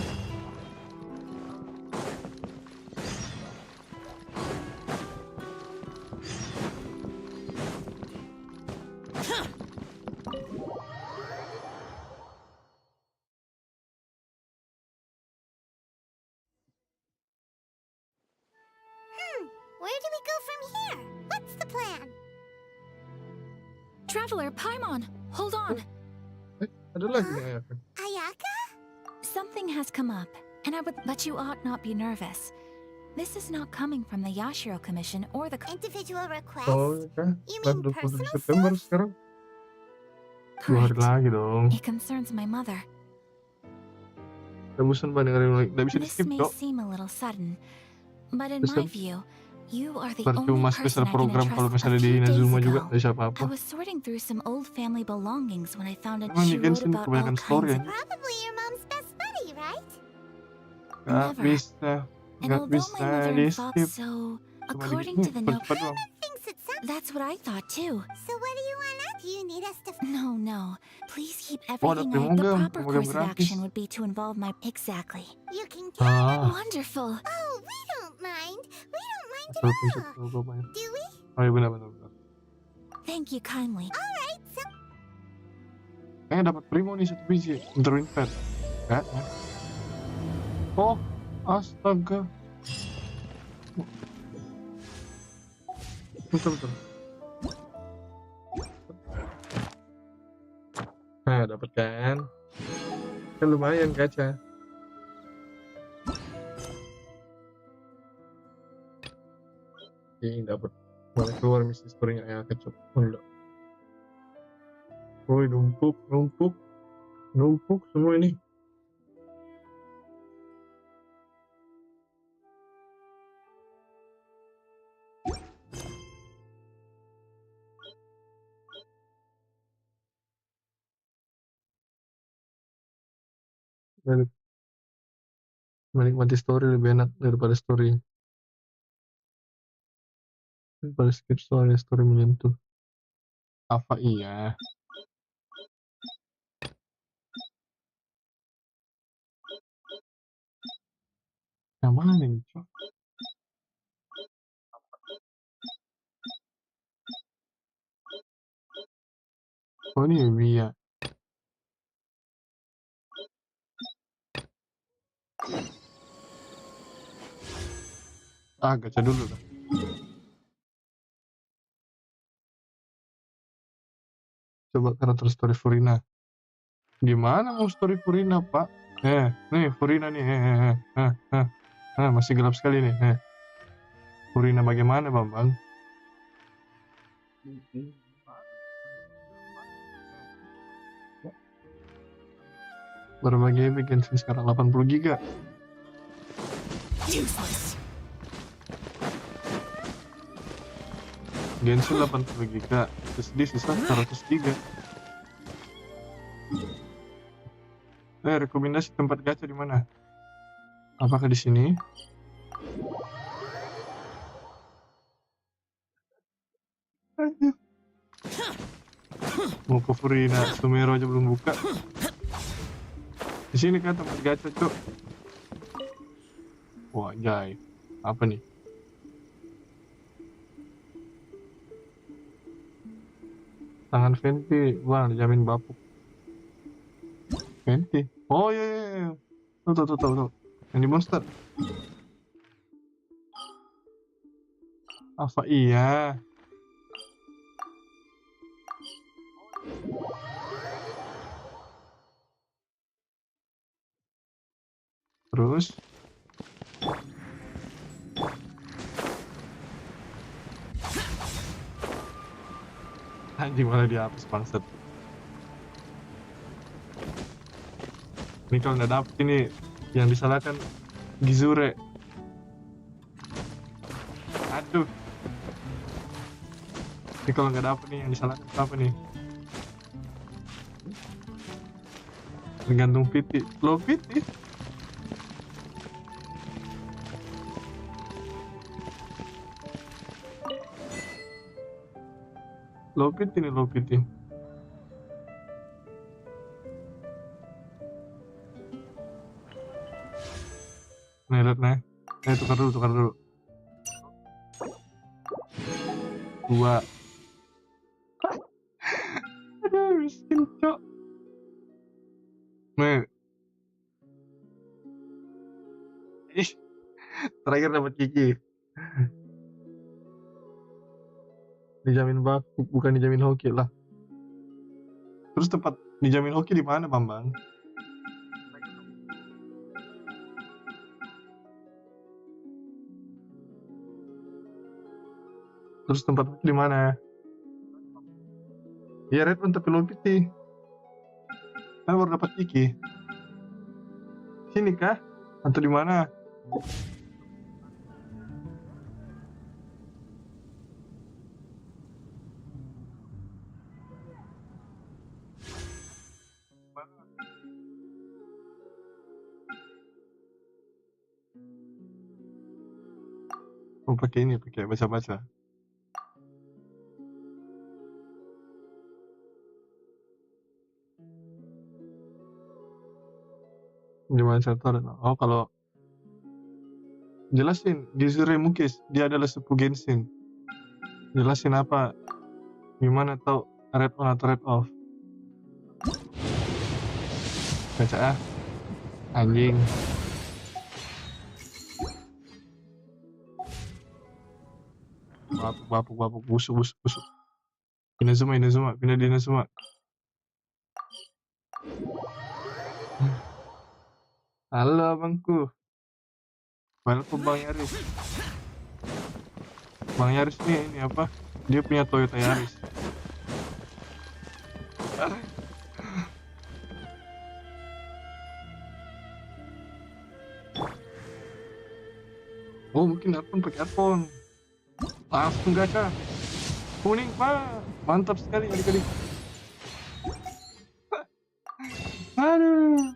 Where do we go from here? What's the plan? Traveler Paimon, hold on. Ada lagi nih ayat. Ayaka? Something has come up, and but you ought not be nervous. This is not coming from the Yashiro Commission or the individual request. Oh, kan? You mean 27 personal September sekarang. 2 hari lagi dong. It concerns my mother. Udah bosan banget dengerin lagi. Udah bisa di This skip may kok. seem a little sudden, but in Bisa. my view, you are the Percuma only person spesial I can program kalau entrust. misalnya A di few days Inazuma juga ago, nggak bisa apa-apa. I was sorting through some old family belongings when I found out Emang she di wrote Genshin about all kebanyakan story kinds of... aja. Probably your mom's best buddy, right? Nggak Never. bisa. And Nggak although bisa my mother di and thought skip. so, Cuma according di to the note, cepet dong. that's what I thought too. So what do you want us? Do you need us to... No. Please keep Oh, ada everything I... The Primogam. proper Primogam course of gratis. action would be to involve my... Exactly. You can Wonderful. Oh, we don't mind. We don't mind at Asal all. prinsip gue bayar. Do we? Oh iya benar. Thank you kindly. Alright, so... Kayaknya dapat primo nih satu biji. Interim pet. Kan? Oh, astaga. Betul. Nah, dapat kan? Kan lumayan gacha. Oke, dapat. Malah keluar misi story-nya ya kecil. Enggak. Woi, numpuk semua ini. Menikmati story lebih enak daripada story. Daripada skip story menyentuh. Apa iya? Yang mana nih, Cok? Oh, ini Mia. Gacha dulu lah. Coba karakter story Furina. Gimana mau story Furina, Pak? Nih Furina nih. Masih gelap sekali nih. Furina bagaimana, Bambang? Berapa GB Genshin sekarang? 80 giga. Useless. Genshin 80 giga. SD sisa 100 giga. Rekomendasi tempat gacha di mana? Apakah di sini? Anjir. Mau ke Furina, Sumero aja belum buka. Di sini kan tempat gacha, Cuk. Wah, jay. Apa nih? Tangan Fenty, wah dijamin bapuk. Fenty. Oh iya, iya, iya. Tuh. Yang di monster. Apa iya? Terus? Anjing malah dihapus bangsat. Ini kalau nggak dapet ini yang disalahkan Gizure. Aduh. Ini kalau nggak dapet nih yang disalahkan apa nih? Tergantung PT. Lo PT? Low PT nih, low PT. Nih, lihat nih. Tukar dulu. 2. Aduh, miskin, Cok. Nih. Ih, terakhir dapat Kiki. Dijamin baku, bukan dijamin hoki lah. Terus tempat dijamin hoki di mana, Bambang? Terus tempat hoki di mana? Ya Redmond tapi lo PT. Kan baru dapat Kiki. Sini kah? Atau di mana? Oh, pakai baca-baca. Gimana cara? Oh, kalau jelasin Gizure Mukis, dia adalah sepupu Genshin. Jelasin apa? Gimana tahu red on atau red off? Baca anjing. Bapuk, busuk. Inazuma, pindah di Inazuma. Halo abangku. Welcome Bang Yaris. Bang Yaris nih, ini apa? Dia punya Toyota Yaris. Oh, mungkin Arpon pakai Arpon. Langsung gacha. Kuning, Pak. Mantap sekali adik-adik. Aduh.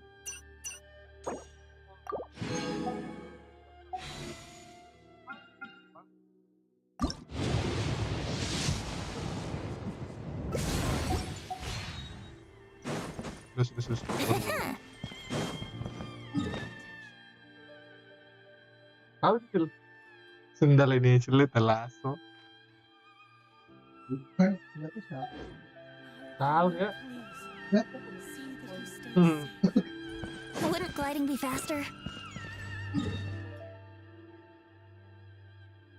Terus. Tahu cil. Sendal ini cilet lasso. Tahu ya. Wouldn't gliding be faster?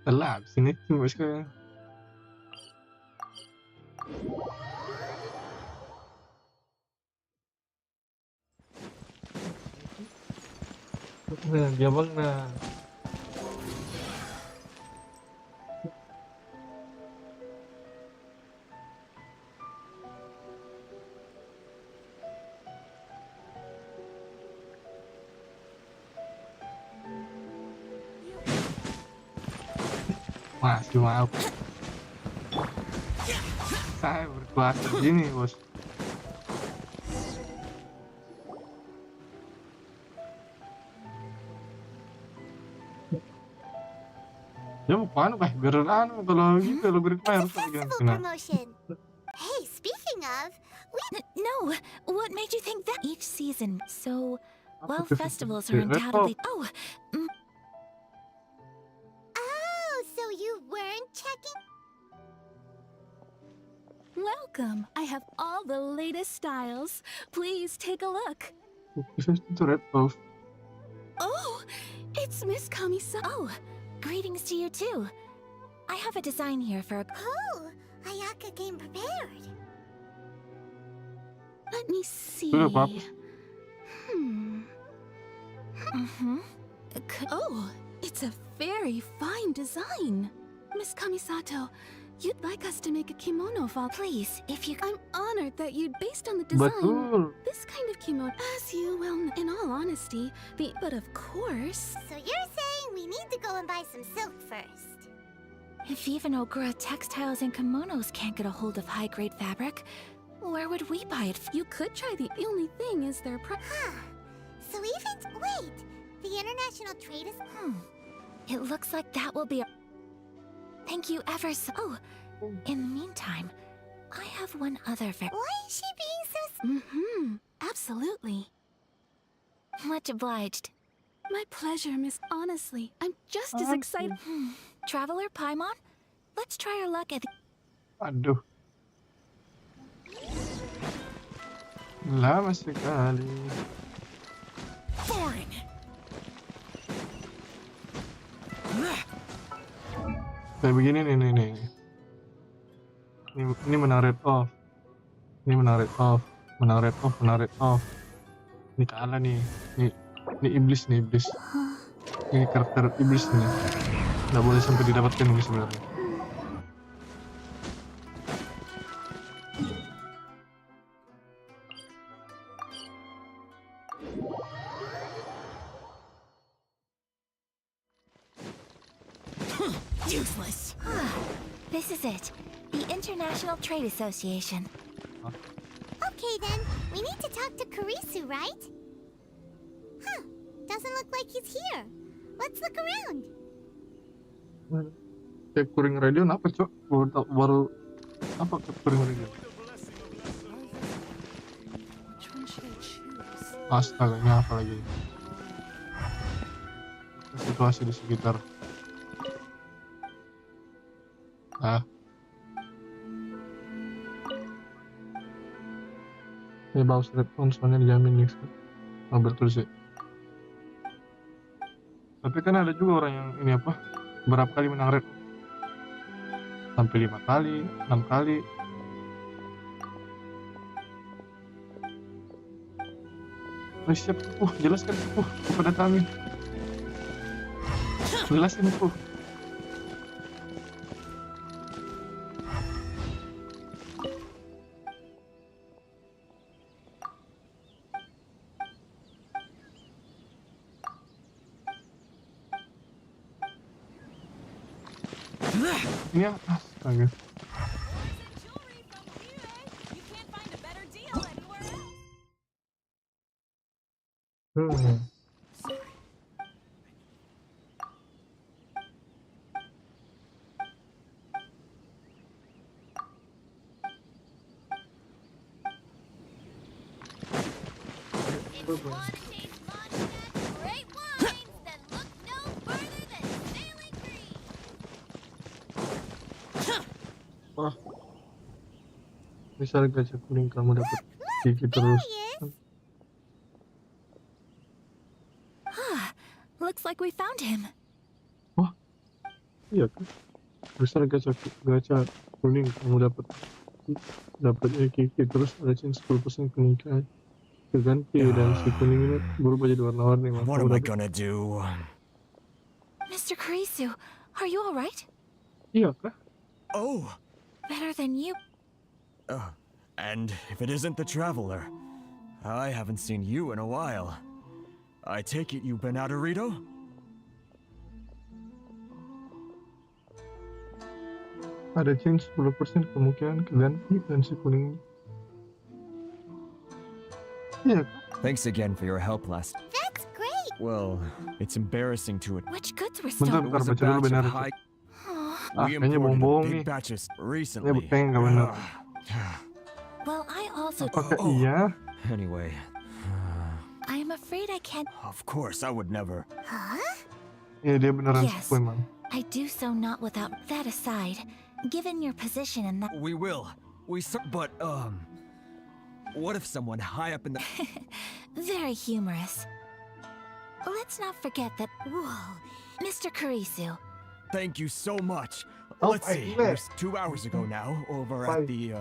Telah sini cuma sekarang. Nah, dia bang nah. Masih maaf. Saya berkuasa gini, bos. Ya mau kemana, Pak? Biar kalau gitu algoritma harus lagi Promotion. Hey, speaking of, No, what made you think that? Each season, so while Apa tuh? festivals are Red undoubtedly. oh, so you weren't checking? Welcome. I have all the latest styles. Please take a look. Bisa itu red off. Oh, it's Miss Kamisa. Oh, greetings to you too. I have a design here for. Oh, Ayaka came prepared. Let me see. Itu apa? Oh, it's a very fine design. Miss Kamisato, you'd like us to make a kimono for... Please, if you... I'm honored that you'd, based on the design... Betul. This kind of kimono, as you well know, in all honesty, but of course... So you're saying we need to go and buy some silk first? If even Ogura textiles and kimonos can't get a hold of high-grade fabric, where would we buy it? You could try. The only thing is their price. So even... Wait! The international trade is... It looks like that will be a... Thank you ever so... Oh, in the meantime, I have one other Why is she being so... Absolutely. Much obliged. My pleasure, Miss. Honestly, I'm just as excited... Traveler Paimon, let's try our luck at the... Aduh. Lama sekali. Foreign. Kayak begini nih. Ini menang red off. Ini menang red off. Menang red off, menang red off. Ini kalah nih. Ini iblis nih, iblis. Ini karakter iblis nih. Nggak boleh sampai didapatkan ini sebenarnya. Useless. This is it. The International Trade Association. Okay then, we need to talk to Kurisu, right? Doesn't look like he's here. Let's look around. Cek kuring radio apa, Cok? Baru apa cek kuring radio? Astaga, ini apa lagi? Situasi di sekitar. Ini baus red phone soalnya dijamin nih. Betul sih. Tapi kan ada juga orang yang ini apa? Berapa kali menang red? Sampai 5 kali, 6 kali. Siap, jelaskan kepada kami. Jelasin Ini astaga. Misal gacha kuning kamu dapat gigi terus. Looks like we found him. Wah, iya kan? Misal gacha kuning kamu dapat gigi terus ada chance 10% kemungkinan keganti dan si kuning ini berubah jadi warna-warni. What am I gonna do? Mr. Kurisu, are you all right? Iya kah? Oh. Better than you. And if it isn't the traveler, I haven't seen you in a while. I take it you've been out of Rito? Ada chance 10% kemungkinan keganti dan si kuning. Iya. Thanks again for your help last. That's great! Well, it's embarrassing to it. Which goods were Bentar, stolen? bentar, baca dulu benar. We Kayaknya imported bohong-bohong a nih. big batches Ya, recently. kayaknya nggak benar. Well, I also. Apakah iya? Anyway, I am afraid I can't. of course I would never. Huh? Iya, dia beneran Yes. suku emang. I do so not without. That aside, given your position in that. We will. But what if someone high up in the Very humorous. Let's not forget that. Whoa, Mr. Kurisu. Thank you so much. Oh, Let's see. hey. It was 2 hours ago now, over Bye. at the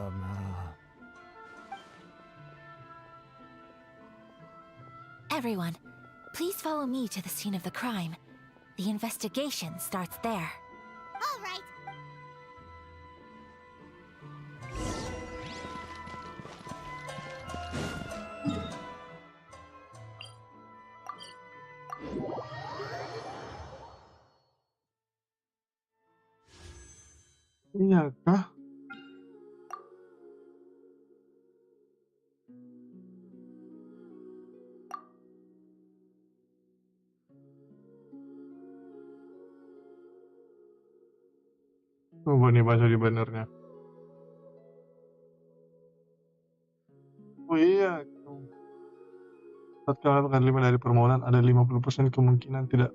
Everyone, please follow me to the scene of the crime. The investigation starts there. All right. Iya kah? Coba nih baca di bannernya. Oh iya. Tatkala penerima dari permohonan ada 50% kemungkinan tidak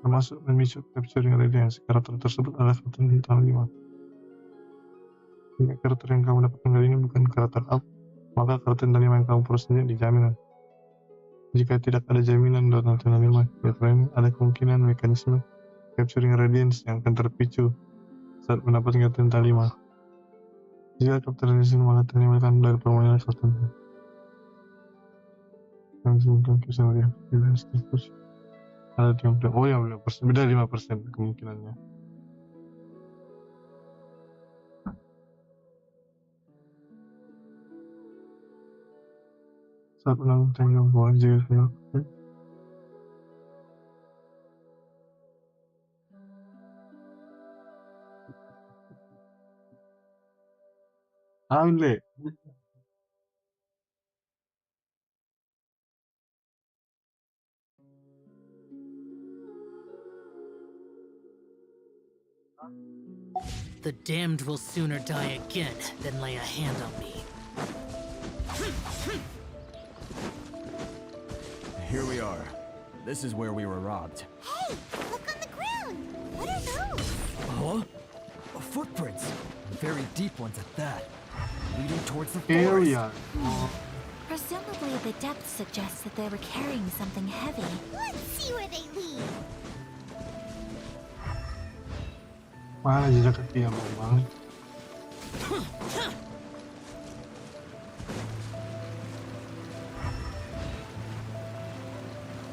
termasuk memicu capturing radiance. Karakter tersebut adalah karakter bintang 5. Jika karakter yang kamu dapatkan kali ini bukan karakter up, maka karakter bintang 5 yang kamu peroleh sendiri dijamin. Jika tidak ada jaminan dari karakter bintang 5, ya kalian ada kemungkinan mekanisme capturing radiance yang akan terpicu saat mendapatkan karakter bintang 5. Jika karakter radiance maka terlibatkan dari permohonan karakter yang sebelum kisah dia ada 30%. Oh ya, beda 5% kemungkinannya. Saat ulang tanggal bawah jika Amle. The damned will sooner die again than lay a hand on me. Here we are. This is where we were robbed. Hey, look on the ground. What are those? Huh? Footprints. Very deep ones at that. Leading towards the forest. Area. Presumably, the depth suggests that they were carrying something heavy. Let's see where they lead. Mana jejak kaki yang banget.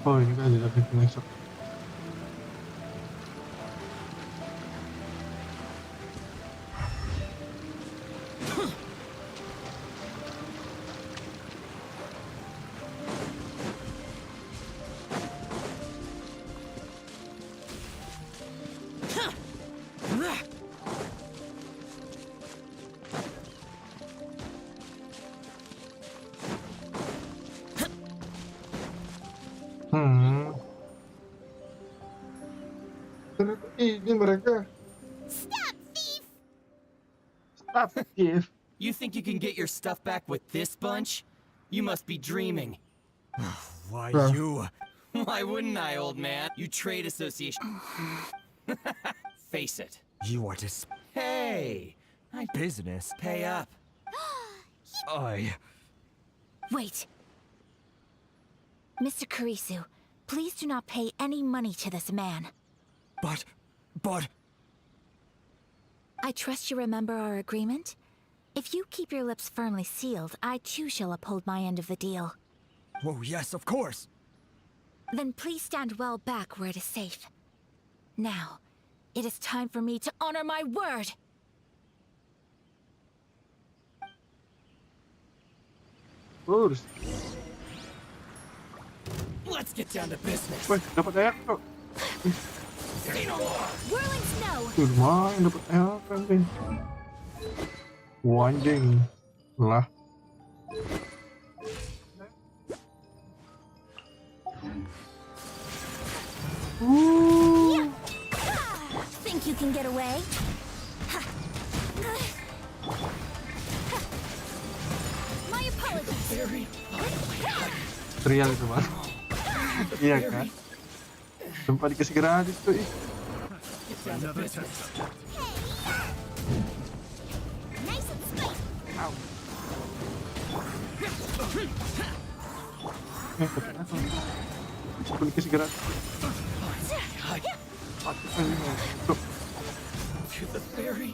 Oh, ini kan jejak kaki masuk. Ternyata ini mereka. Stop, thief! Stop, thief! You think you can get your stuff back with this bunch? You must be dreaming. Why you? Why wouldn't I, old man? You trade association. Face it. You are just Hey! My business. Pay up. Wait. Mr. Kurisu, please do not pay any money to this man. But... I trust you remember our agreement? If you keep your lips firmly sealed, I too shall uphold my end of the deal. Oh, yes, of course. Then please stand well back where it is safe. Now, it is time for me to honor my word! Let's get down to business. Wih, dapat air kok. Whirling snow. Lumayan dapat apa nih? Wanjing lah. Think you can get away? My apologies. Trial itu mas. Iya kan? Sempat dikasih gratis tuh. Nice and spicy. Sempat dikasih gratis. To the ferry.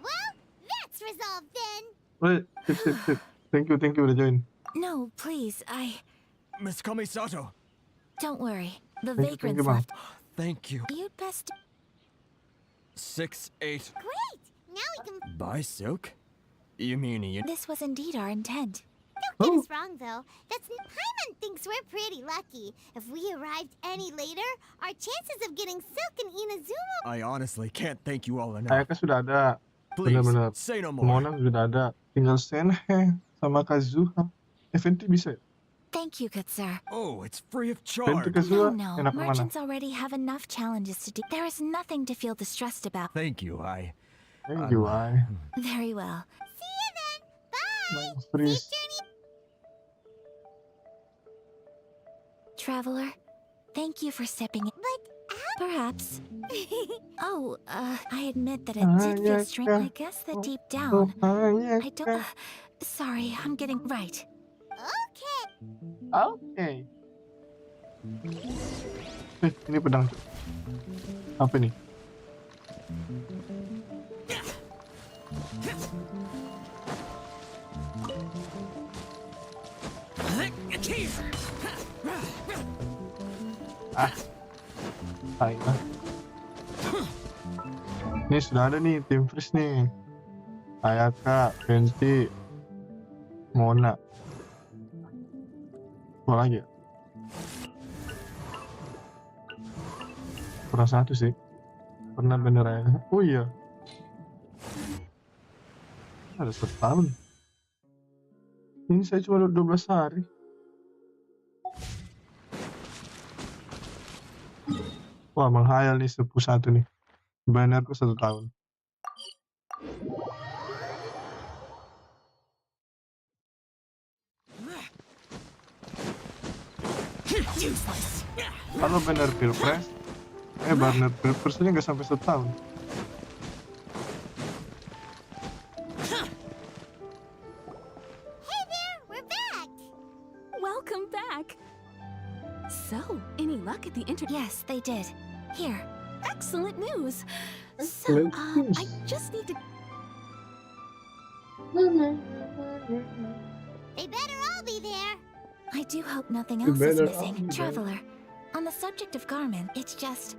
Well, that's resolved then. Wait, sip. Thank you udah join. No, please, Miss Kamisato. Don't worry. The Thank you, vagrants Bang. left. Thank you. You'd best. 6-8. Great! Now we can... Buy silk? You mean you... This was indeed our intent. Don't get us wrong, though. Paimon thinks we're pretty lucky. If we arrived any later, our chances of getting silk in Inazuma... I honestly can't thank you all enough. Ayaka sudah ada. Please, Benar-benar. say no more. Mona sudah ada. Tinggal Senhe sama Kazuha. Eventnya bisa ya? Thank you, good sir. Oh, it's free of Event charge. Kazuha No, enak mana? merchants already have enough challenges to do. There is nothing to feel distressed about. Thank you, Thank you, Ai. Very well. See you then! Bye! Bye, Freeze. Traveler, thank you for stepping in. But Perhaps. I admit that it did feel strange. I guess that deep down, I don't. Sorry, I'm getting right. Okay. Ini pedang. Apa nih? Ayolah. Ini sudah ada nih tim Freeze nih. Ayaka, Fenty, Mona. Apa lagi ya? Kurang satu sih. Pernah bener ya. Oh iya. Ada 1 tahun. Ini saya cuma 12 hari. Wah, menghayal nih sepuh satu nih. Benar tuh 1 tahun. Kalau benar pilpres, benar pilpresnya nggak sampai 1 tahun. Hey there, we're back! Welcome back. So, any luck at the Yes, they did. Here. Excellent news. So, I just need to... They better all be there. I do hope nothing You else is better missing. all be there. Traveler, on the subject of garment, it's just...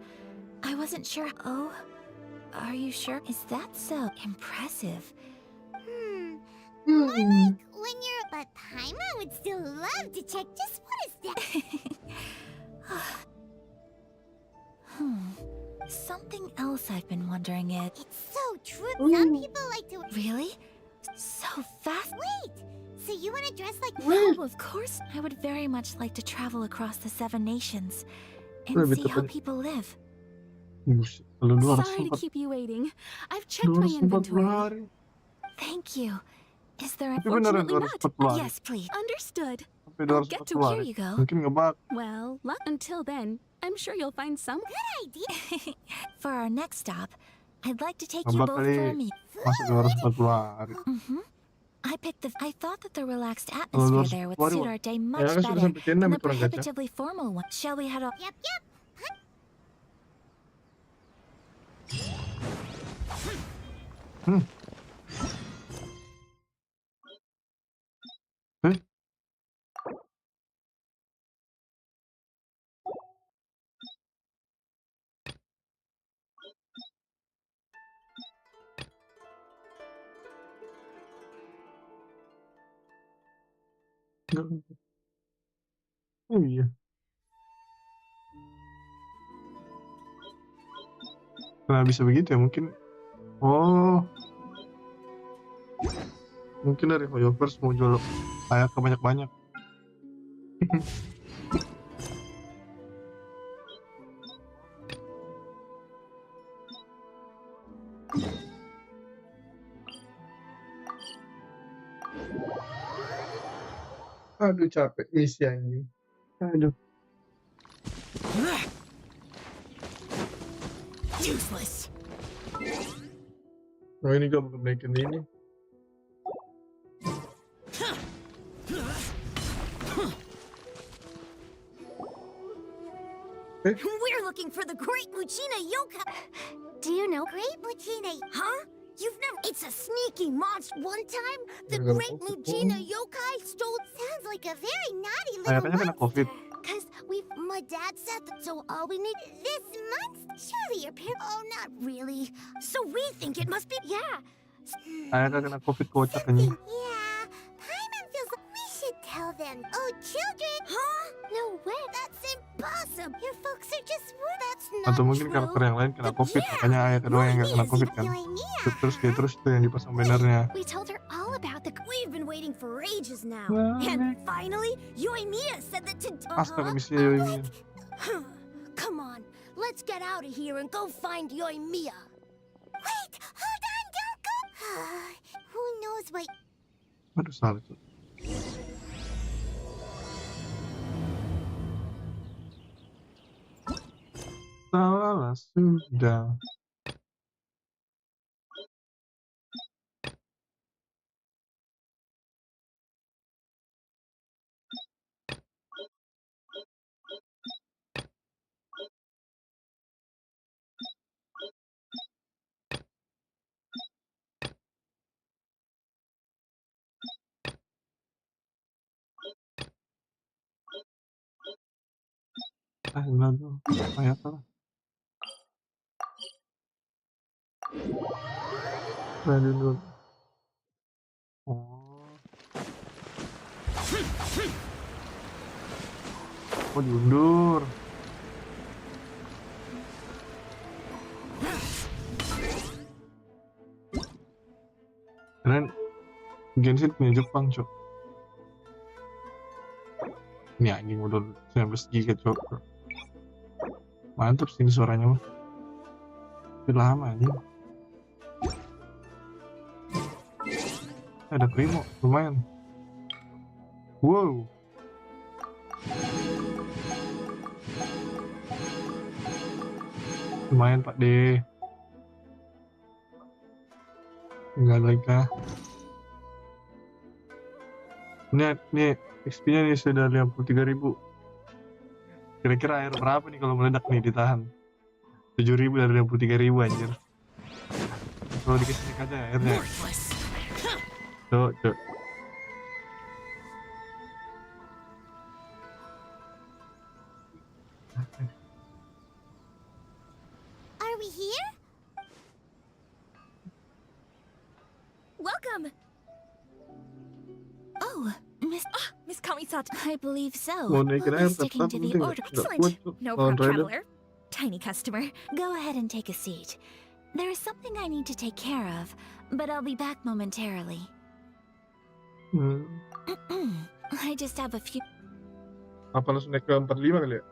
I wasn't sure. Oh, are you sure? Is that so impressive? More like when you're... But Paimon would still love to check just what is that. Something else I've been wondering is... It's so true. Some people like to... Really? So fast? Wait! So you want to dress like... Oh, of course. I would very much like to travel across the 7 nations and see how people live. Sorry to keep you waiting. I've checked my inventory. Thank you. Is there Unfortunately not. Yes, please. Understood. I'll get to where you go. Mungkin ngebak. Well, until then, I'm sure you'll find some... Good idea! For our next stop, I'd like to take you Ngebak both for a kali. meal. Masuk 240 hari. I thought that the relaxed atmosphere there would suit our day much kan sudah better sampai Vietnam than the itu orang gacha. prohibitively formal one. Shall we head off? Yep. Oh iya. Kenapa bisa begitu ya? Mungkin, oh, mungkin dari Hoyoverse mau jual kayak banyak-banyak. Aduh capek isi anjing. Aduh. Useless. Oh ini gak mau naikin ini. We're looking for the Great Lucina Yokai. Do you know Great Lucina? Huh? You've never. It's a sneaky monster. One time, the Nggak Great COVID, Lucina Yokai stole. Sounds like a very naughty Kayaknya little kena COVID. Cause my dad said that, so all we need this month. Surely your parents. Oh, not really. So we think it must be. Yeah. Kayaknya kena COVID kocak anjing. Yeah. Paimon feels like we should tell them. Oh, children. Huh? No way. That's impossible. Your folks are just worried. That's not Atau mungkin true. karakter yang lain kena COVID, makanya ayah kedua yang gak kena COVID kan. Terus itu yang dipasang bannernya. We told her all about the. We've been waiting for ages now, Well, and finally, Yoimiya said that to. Astaga, misi Yoimiya. Come on, let's get out of here and go find Yoimiya. Wait, hold on, don't go. Who knows what? Aduh salah tuh. Salah sudah. Gimana tuh? Kayak apa? Dulu. Oh. Oh diundur. Keren. Genshin punya Jepang, cok. Ini anjing udah 19 giga, cok. Mantap sih ini suaranya mah. Udah lama anjing. Ada Primo, lumayan. Wow. Lumayan Pak D. Enggak lagi kah? Nih XP-nya nih sudah 53.000. Kira-kira air berapa nih kalau meledak nih ditahan? 7.000 dari 53.000 anjir. Kalau dikasih nik aja airnya. Cok. Are we here? Welcome. Oh, Miss Kamisata. I believe so. Mau naikin air Sticking to the penting order. nggak kuat Excellent. tuh. No Lawan problem, Rider. traveler. Tiny customer. Go ahead and take a seat. There is something I need to take care of, but I'll be back momentarily. I just have a few. Apa langsung naik ke 45 kali ya?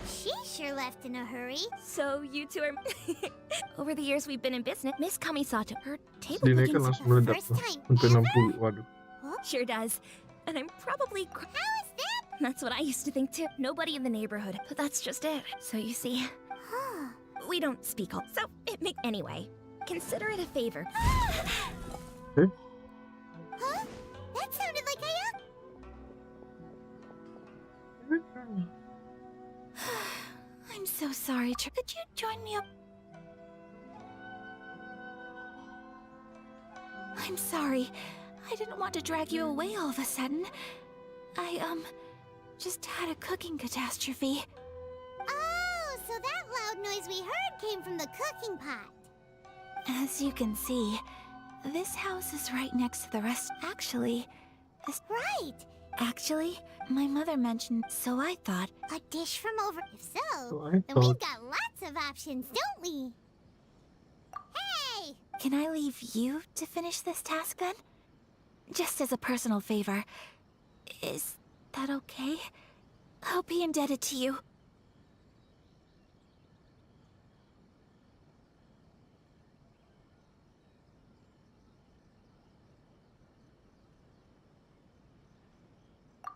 She sure left in a hurry. So you two are. Over the years we've been in business, Miss Kamisato, her table Dinaikkan bookings langsung meledak tuh. Sampai 60, waduh. sure does, and I'm probably. How is that? That's what I used to think too. Nobody in the neighborhood, but that's just it. So you see, we don't speak all. So it make anyway. Consider it a favor. Okay. Huh? That sounded like I I'm so sorry. Could you join me up? I'm sorry. I didn't want to drag you away all of a sudden. I just had a cooking catastrophe. Oh, so that loud noise we heard came from the cooking pot. As you can see, this house is right next to the rest. Actually, this. Right. Actually, my mother mentioned, so I thought. A dish from over. If so, So I then thought. we've got lots of options, don't we? Hey! Can I leave you to finish this task then? Just as a personal favor. Is that okay? I'll be indebted to you.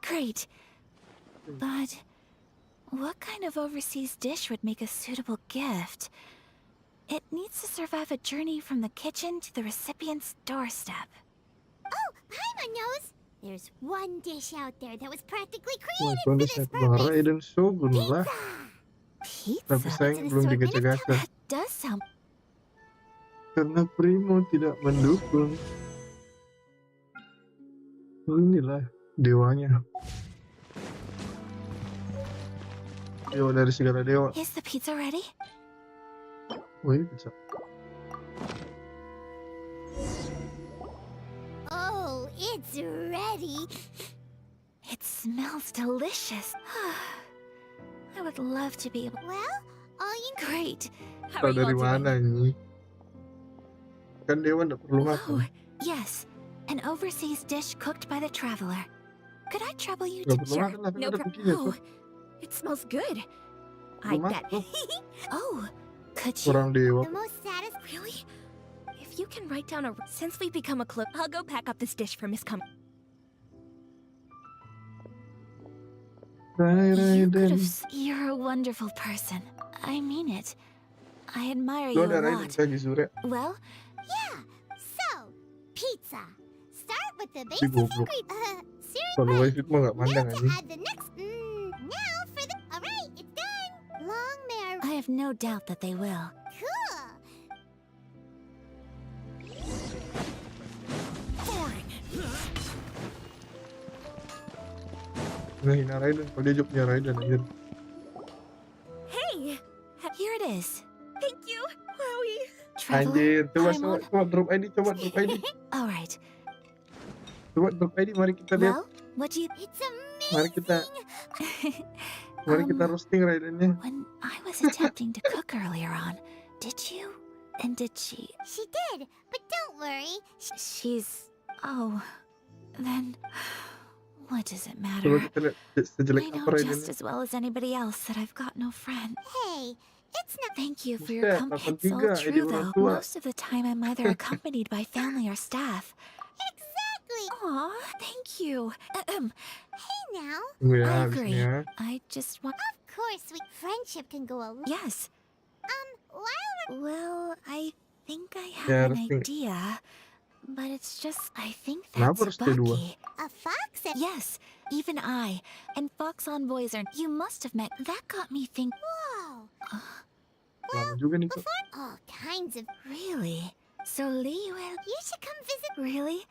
Great. But what kind of overseas dish would make a suitable gift? It needs to survive a journey from the kitchen to the recipient's doorstep. Oh, Paimon knows! There's one dish out there that was practically Wah, created itu for ada this set purpose. Bara dan Shogun lah. Pizza? Tapi sayang belum digacha-gacha. That does sound... Karena Primo tidak mendukung. Inilah dewanya. Dewa dari segala dewa. Is the pizza ready? Oh, ini bisa. Oh, it's ready. It smells delicious. I would love to be able... Well, all you... Great. How Tahu are you all dari mana doing? ini? Kan dewa nggak perlu makan. Yes, an overseas dish cooked by the traveler. Could I trouble you Nggak to... perlu makan lah, kan No ada problem. kukinya Oh, tuh. it smells good. I Belum bet. masuk. Oh, could you... Orang dewa. The most saddest... Really? If you can write down a... Since we've become a club, I'll go pack up this dish for Miss Com... You could have... You're a wonderful person. I mean it. I admire you Lo a ada Raiden lot. lagi Sure. Well, Yeah, so, pizza. Start with the Si basic goblok. ingredient. Kalau Wifit mah nggak mandang Now to anjing. add the next... now for the... Alright, it's done. Long may I... I have no doubt that they will. Cool. Ngehina Raiden, kalau dia juga punya Raiden anjir. Hey! Here it is. Thank you, Chloe. Anjir, coba Paimon. coba drop ID, coba drop ID. All right. Coba drop ID, mari kita lihat. Well, what do you... It's Mari kita roasting Raidennya. When I was attempting to cook earlier on, did you? And did she... She did, but don't worry. She's... Oh... Then... What does it Coba matter? kita lihat sejelek I know apa just Raidennya. as well as anybody else that I've got no friend. Hey, it's not... Thank you for your Buset, company. It's 83, all ID true, orang though. tua. Most of the time, I'm either accompanied by family or staff. Exactly. Aw, thank you. Hey now. Tunggu ya, I agree. habisnya. I just want... Of course, friendship can go a long... Yes. While we're... Well, I think I have Ya, an harus idea. But it's just... I think Kenapa that's harus D2? Bucky. A fox and... Yes, even I. And Fox envoys are... You must have met... That got me thinking... Whoa. Lama juga nih kok. All kinds of... Really? So Lee will... You should come visit... Really?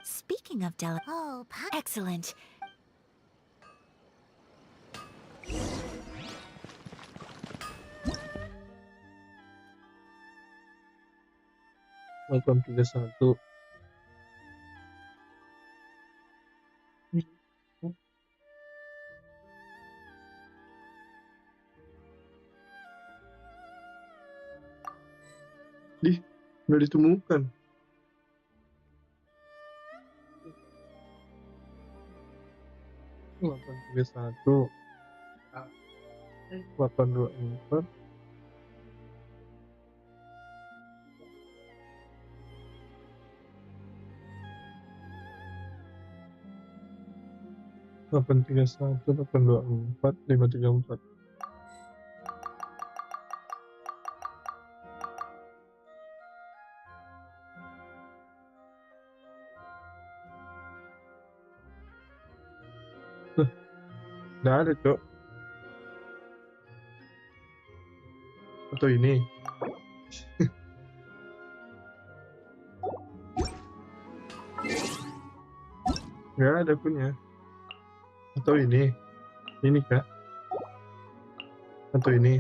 Speaking of Oh, Excellent. Nonton 31. Dih, nggak ditemukan. Delapan tiga satu, 824. Delapan tiga satu, 824, 534. Nggak ada, Cok. Atau ini. Nggak ada punya. Atau ini. Ini, Kak. Atau ini.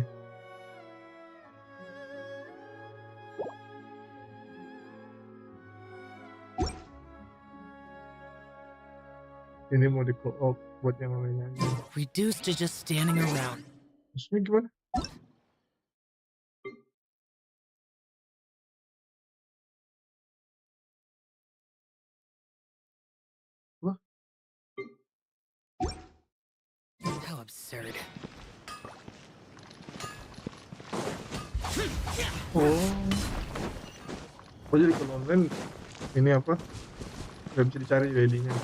Ini mau di co-op buat yang lainnya. Reduced to just standing around. Maksudnya gimana? Wah, How absurd. oh. Oh jadi kalau online ini apa? Gak bisa dicari ID-nya.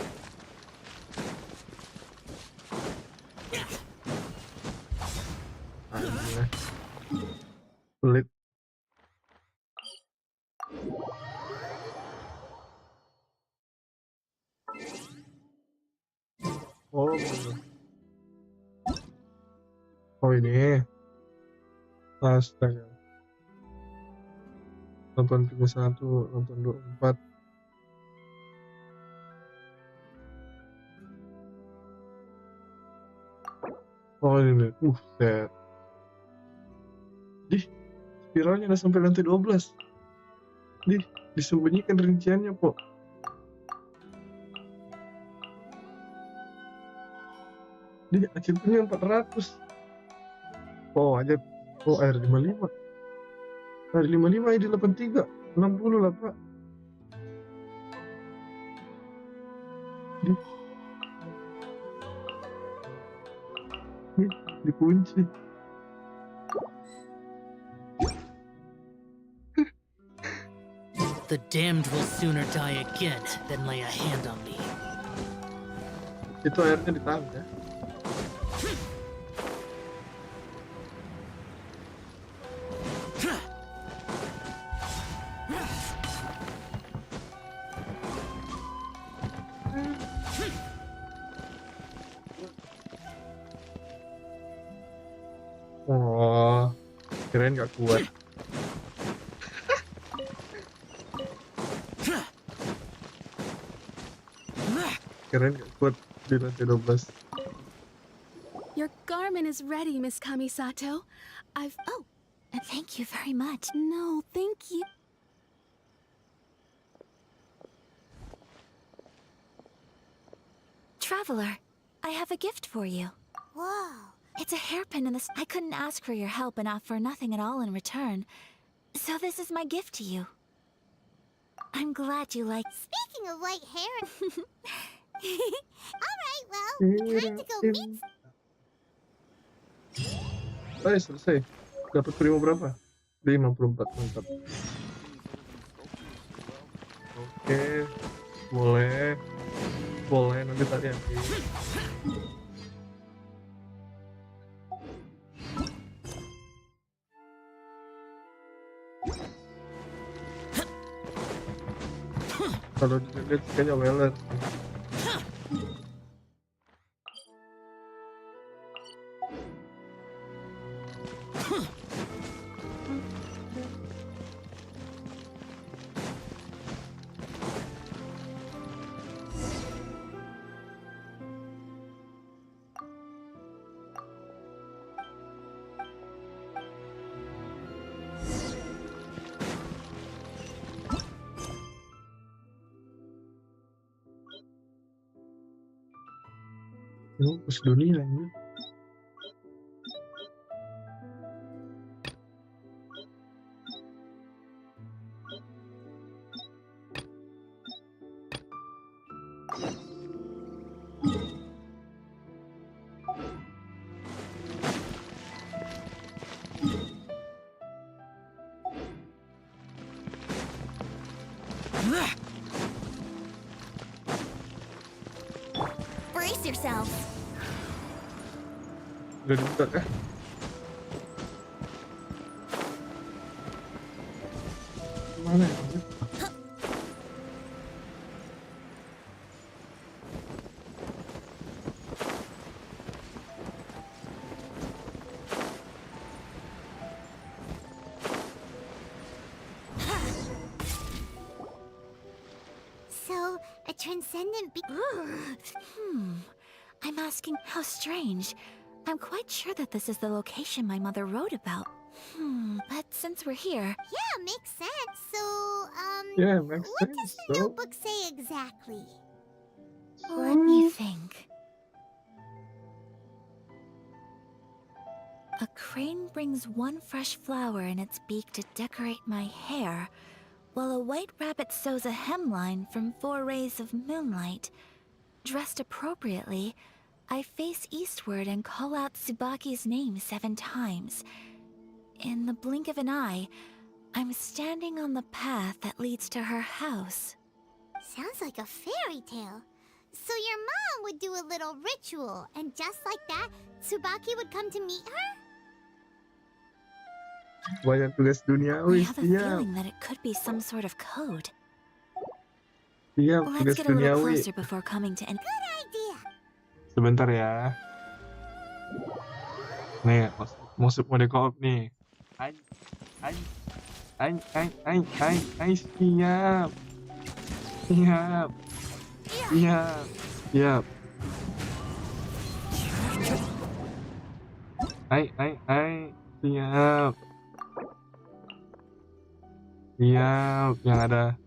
Aneh. Pelit. Oh, bener. Oh ini. Astaga. Nonton 31, nonton 24. Oh ini nih. Set. Dih, spiralnya udah sampai lantai 12. Dih, disembunyikan rinciannya, Pok. Dih, achievement-nya 400. Oh, aja. Oh, air 55. Air 55 ID 83. 60 lah, Pak. Dih. Dih, dikunci. The damned will sooner die again than lay a hand on me. Itu airnya ditahan ya. Oh, kirain gak kuat. Kirain gak kuat di lantai 12. Your garment is ready, Miss Kamisato. Oh, thank you very much. No, thank you. Traveler, I have a gift for you. Whoa. It's a hairpin in this. I couldn't ask for your help and offer nothing at all in return. So this is my gift to you. I'm glad you like. Speaking of white hair. Alright, well, time to go meet. Selesai. Dapat primo berapa? 54, mantap. Oke, boleh. Boleh, nanti tadi nanti. Kalau dilihat kayaknya Weller. Terus dunia ini. Brace yourself. Udah dibuka kah? Mana ya? So, a transcendent I'm asking how strange. I'm quite sure that this is the location my mother wrote about. But since we're here... Yeah, makes sense. So, Yeah, makes what sense, does the so. notebook say exactly? Let me think. A crane brings one fresh flower in its beak to decorate my hair, while a white rabbit sews a hemline from 4 rays of moonlight. Dressed appropriately, I face eastward and call out Tsubaki's name 7 times. In the blink of an eye, I'm standing on the path that leads to her house. Sounds like a fairy tale. So your mom would do a little ritual, and just like that, Tsubaki would come to meet her? Banyak tugas I duniawi. have a Siap. feeling that it could be some sort of code. Siap, Let's tugas get a little duniawi. closer before coming to an... Good idea. Sebentar ya. Nih, masuk mode co-op nih. Hai, siap. Siap. Siap. Siap. Hai, siap. Siap, yang ada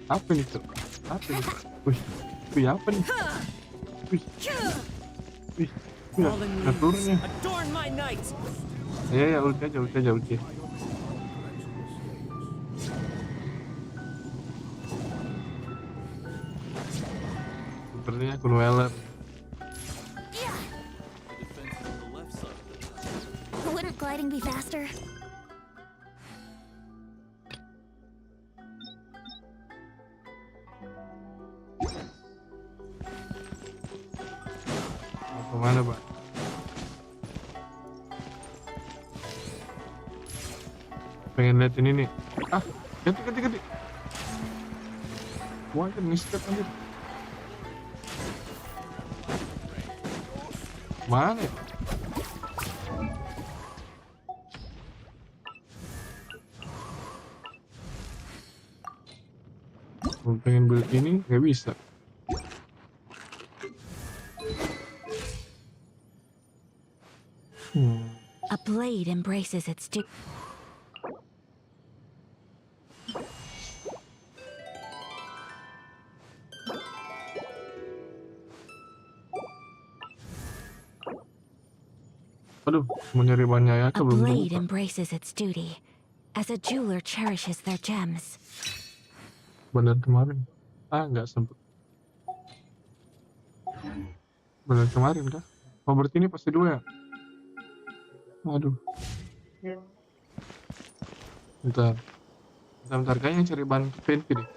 apa nih tuh? Apa nih? Wih, apa nih? Wih, ngaturnya. Ya, ulti aja. Sepertinya Kunweller. Wouldn't gliding be faster? Kemana, Pak? Pengen lihat ini nih. Ganti. Wah, kan nge-step anjir. Mana ya? Pengen beli ini, nggak bisa. A blade embraces its Aduh, mau nyari banyak ya, A belum blade buka. embraces its duty, as a jeweler cherishes their gems. Bener kemarin. Nggak sempet. Bener kemarin kah? Oh, berarti ini pasti 2 ya? Aduh. Bentar. Kayaknya cari bahan paint deh.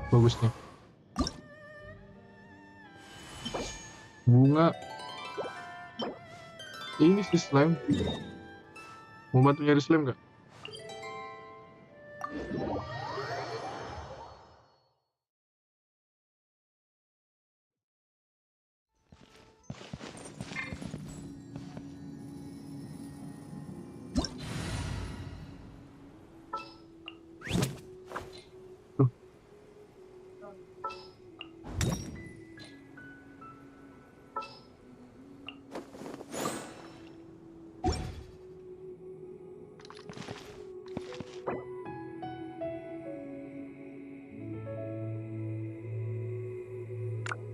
Bagusnya. Bunga. Ini si slime. Mau bantu nyari slime nggak?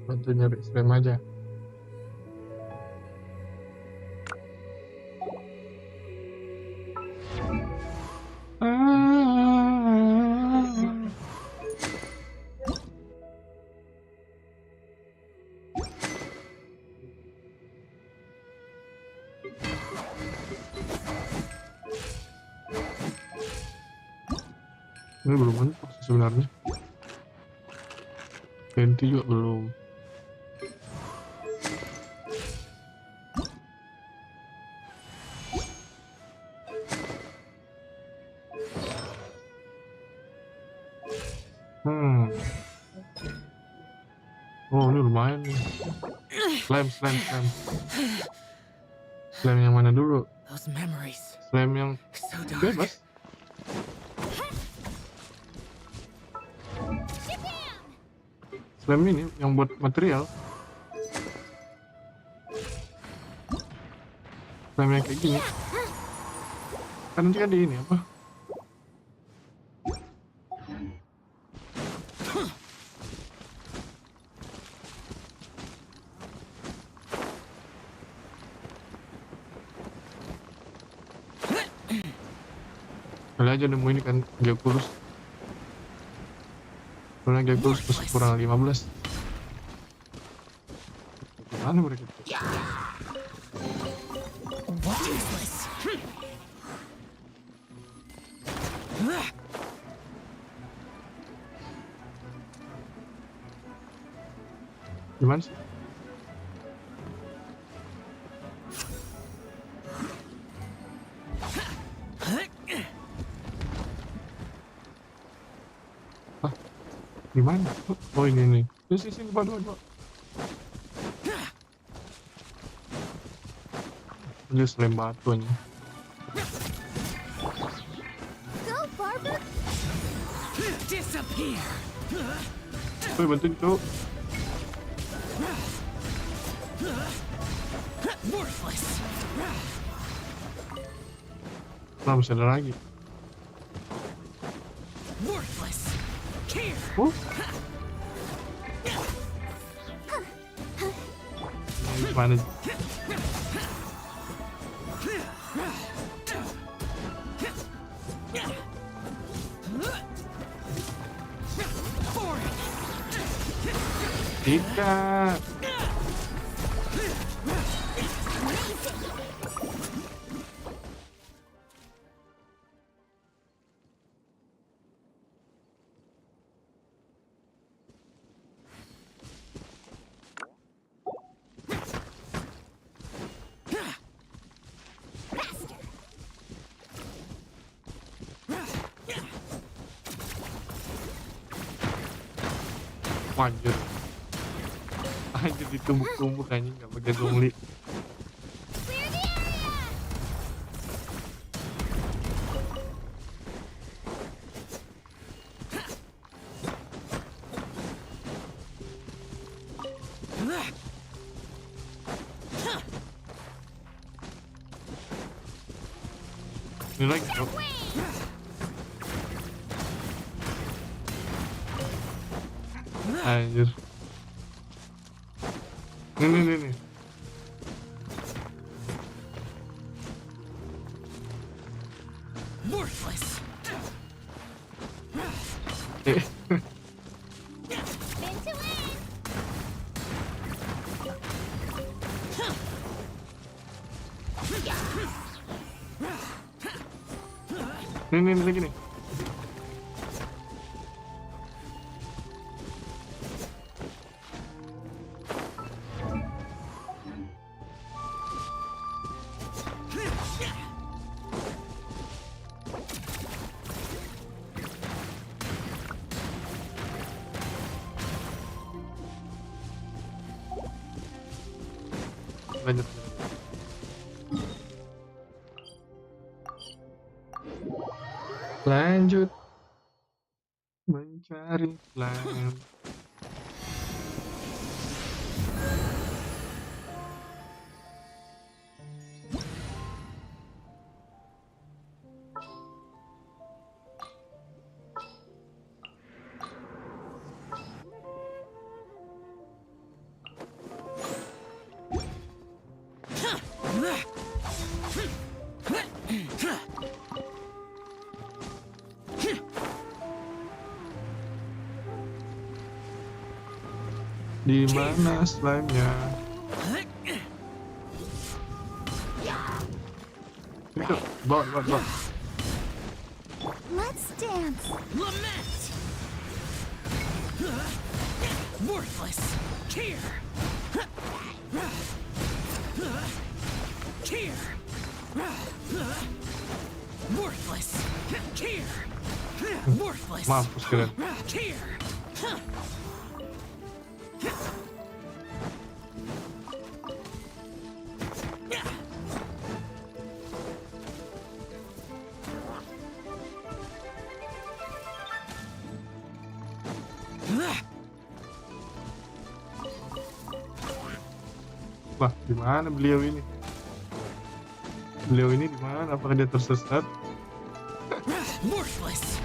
Bantu nyari slime aja. Ini belum mentok sih sebenarnya. Ganti juga belum. Oh, ini lumayan nih. Slime. Slime yang mana dulu? Those memories. Slime yang So dark. bebas. Slime ini yang buat material. Slime yang kayak gini. Kan nanti kan di ini apa? Kali aja nemu ini kan Geoculus. Karena Geoculus masih kurang 15. Gimana mereka? What is this? Gimana sih? Hah? Gimana? Oh ini nih. Sini, dua. Dia selem batu aja. Go, Barber! Disappear. Woi, bantuin cowok. Worthless. Nah, masih ada lagi. Worthless. Here. Gimana sih? Tidak. Anjir. Anjir ditumbuk-tumbuk anjing gak bagian zongli. Ini lagi dong. Anjir. Nih. Worthless. Nih lagi nih. Lanjut. Lanjut mencari plan. Di mana slime-nya? Itu, bawa. Let's dance. Lament. Worthless. Here. Here. Worthless. Here. Worthless. Mampus kalian. Here. Wah, di mana beliau ini? Beliau ini di mana? Apakah dia tersesat? Worthless.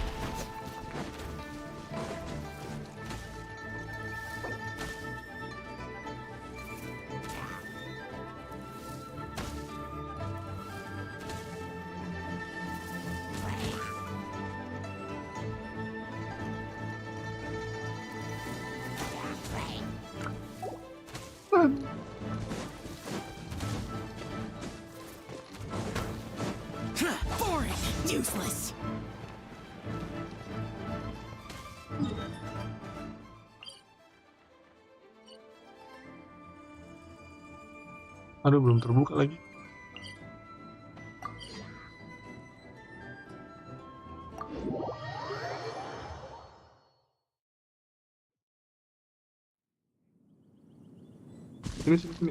Boring. Useless. Aduh, belum terbuka lagi. Sini.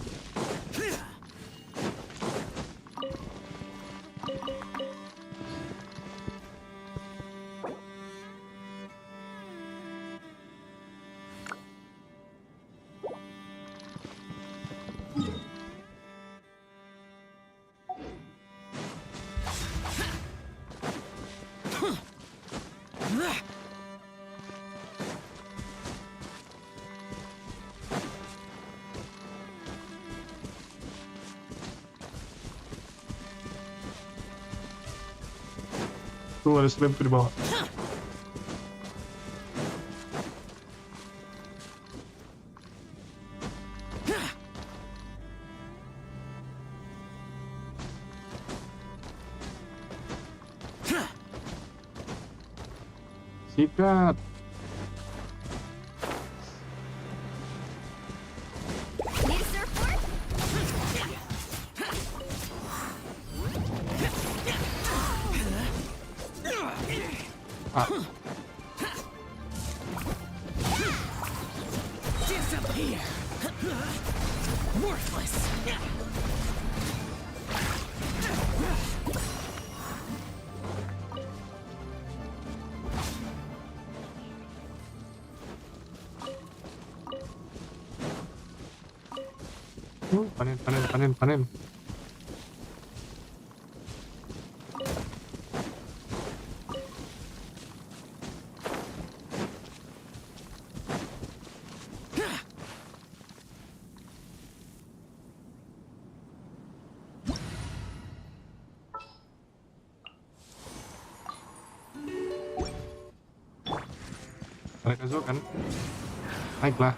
Tuh ada slime tuh di bawah. Sikat. Disappear. Worthless. Panen. Mereka zo kan? Baiklah.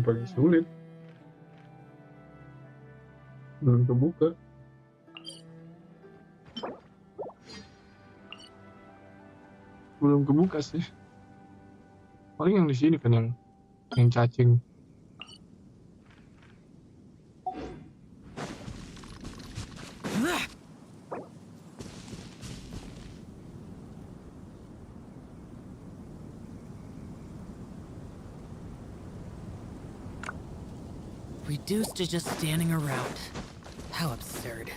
Pagi sulit. Belum kebuka. Belum kebuka sih. Paling yang di sini kan yang cacing. Reduced to just standing around. How absurd.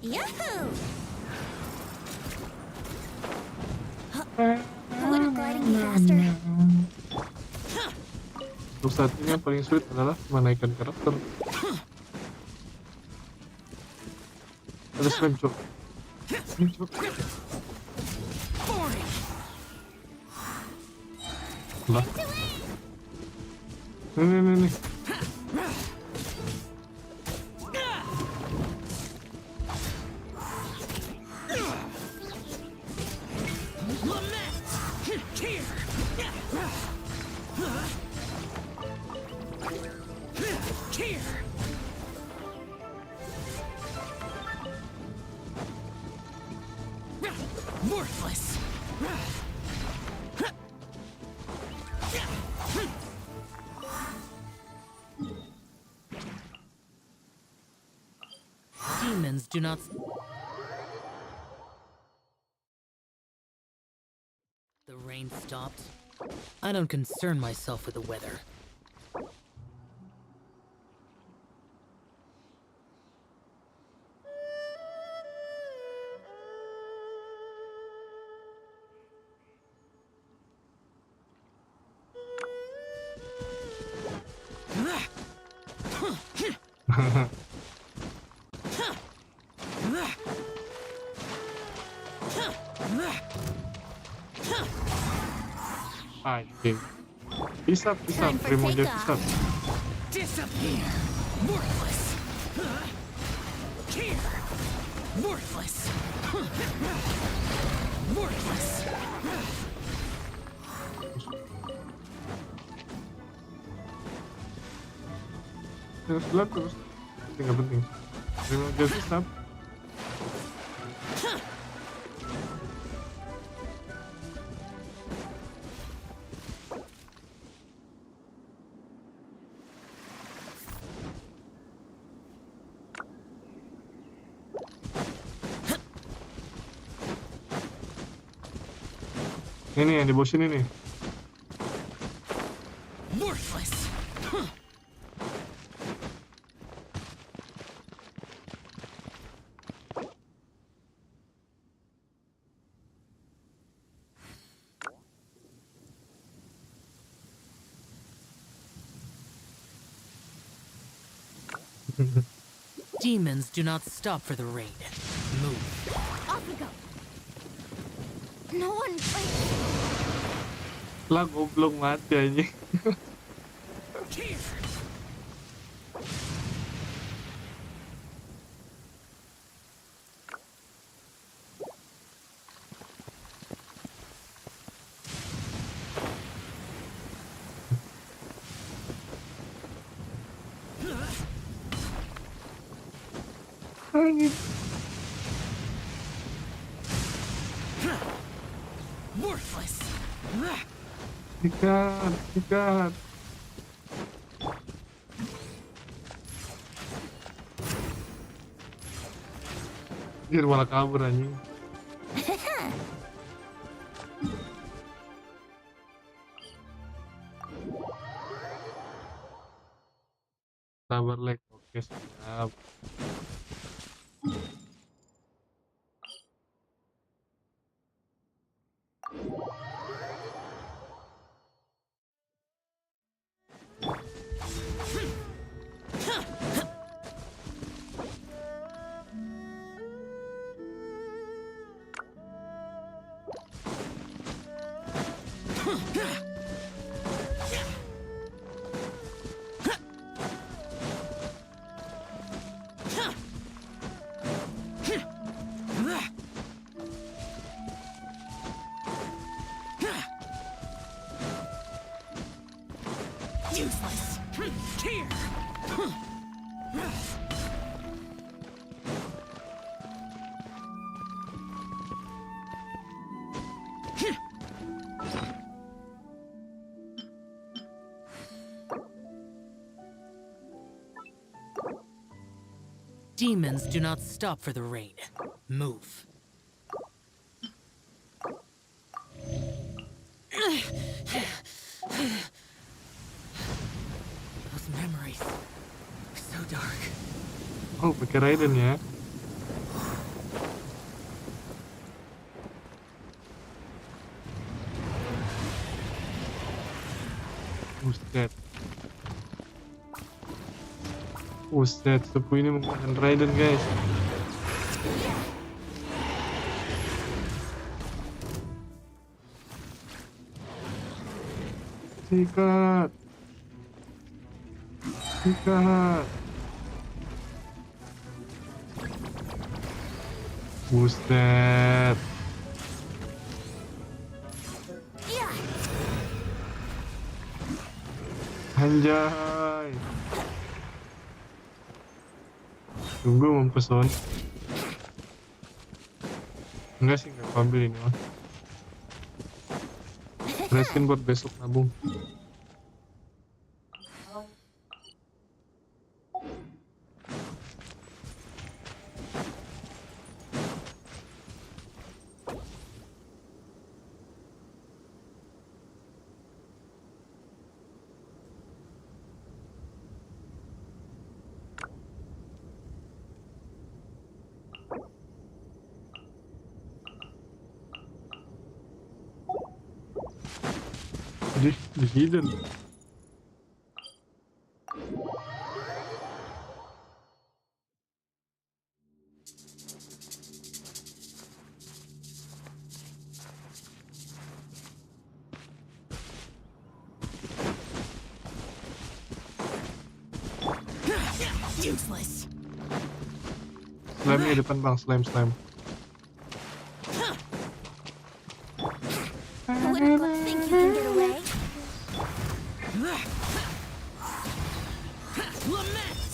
Yahoo! Wouldn't gliding be faster? Untuk saat ini yang paling sulit adalah menaikkan karakter. Ada slime cok. Ini cok. Lah. Nih. Worthless. do not... The rain stopped. I don't concern myself with the weather. Anjing. Bisa, terima aja bisa. Disappear! Worthless! Here! Worthless! Worthless! Terus. Nggak penting. Terima aja bisa. Ini yang di bawah sini nih. Worthless! Demons do not stop for the rain. Move. Off we go. No one. Lah goblok mati anjing. Anjing. Worthless! Ikat. Biar malah kabur anjing. Sabar leg, oke siap. Useless! Here! Demons do not stop for the rain. Move. Those memories are so dark. Oh, pakai Raiden ya. Buset, sepuh ini menggunakan Raiden guys. Sikat. Buset. Anjay. Sungguh mempesona. Enggak sih, enggak ambil ini mah. Reskin buat besok nabung. Di hidden. Useless. Slime di depan bang, slime. Who would have think you can get away? Lament.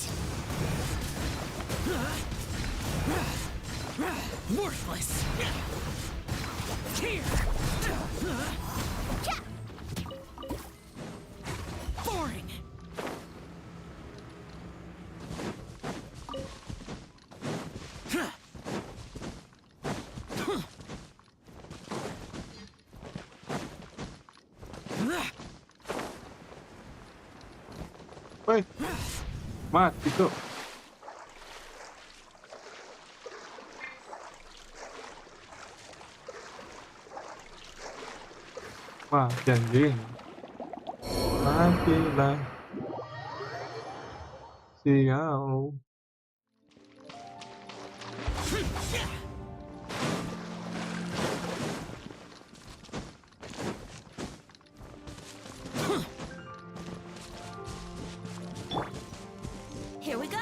Worthless. Here. Boring. Woi, mati tuh. Mati anjing. Matilah. Sial. Here we go.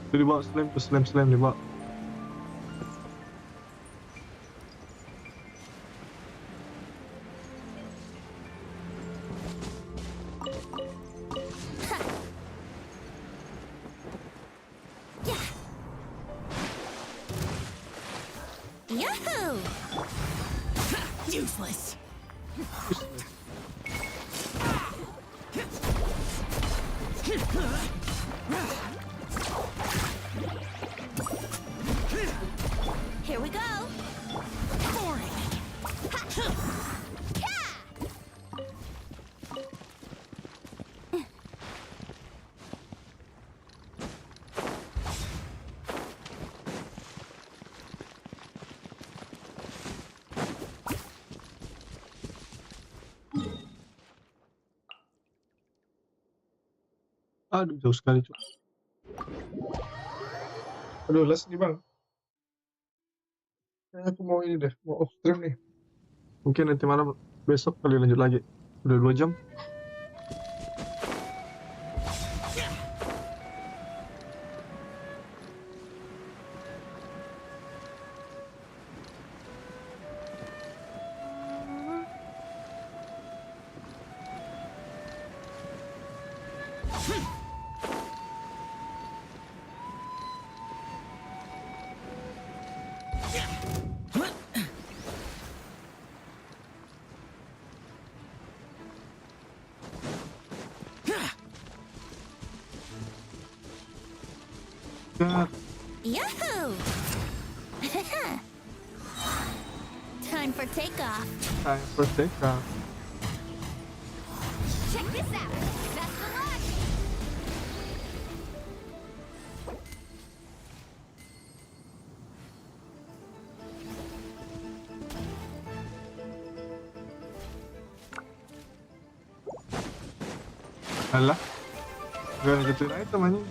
Tuh dibawa slime dibawa. Yahoo! Useless. Here we go. Boring. Aduh, jauh sekali cuy. Aduh, les nih bang. Aku mau ini deh, mau off stream nih. Mungkin nanti malam besok kali lanjut lagi. Udah 2 jam. Yahoo! Time for takeoff. Time for takeoff. Check this out. Best of luck. Alah, gak ngejutin item anjing.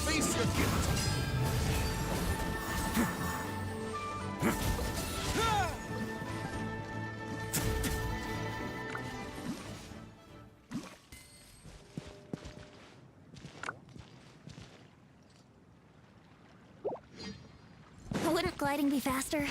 Face your guilt. Wouldn't gliding be faster?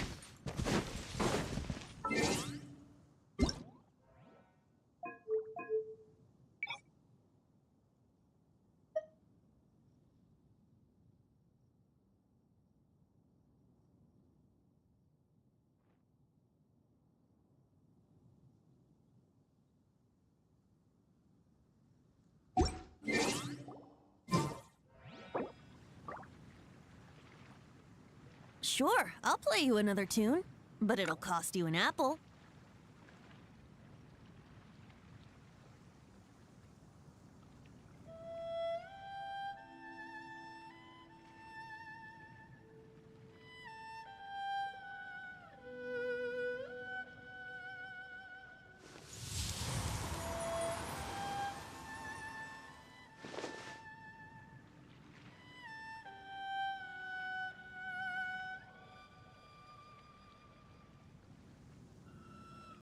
Sure, I'll play you another tune, but it'll cost you an apple.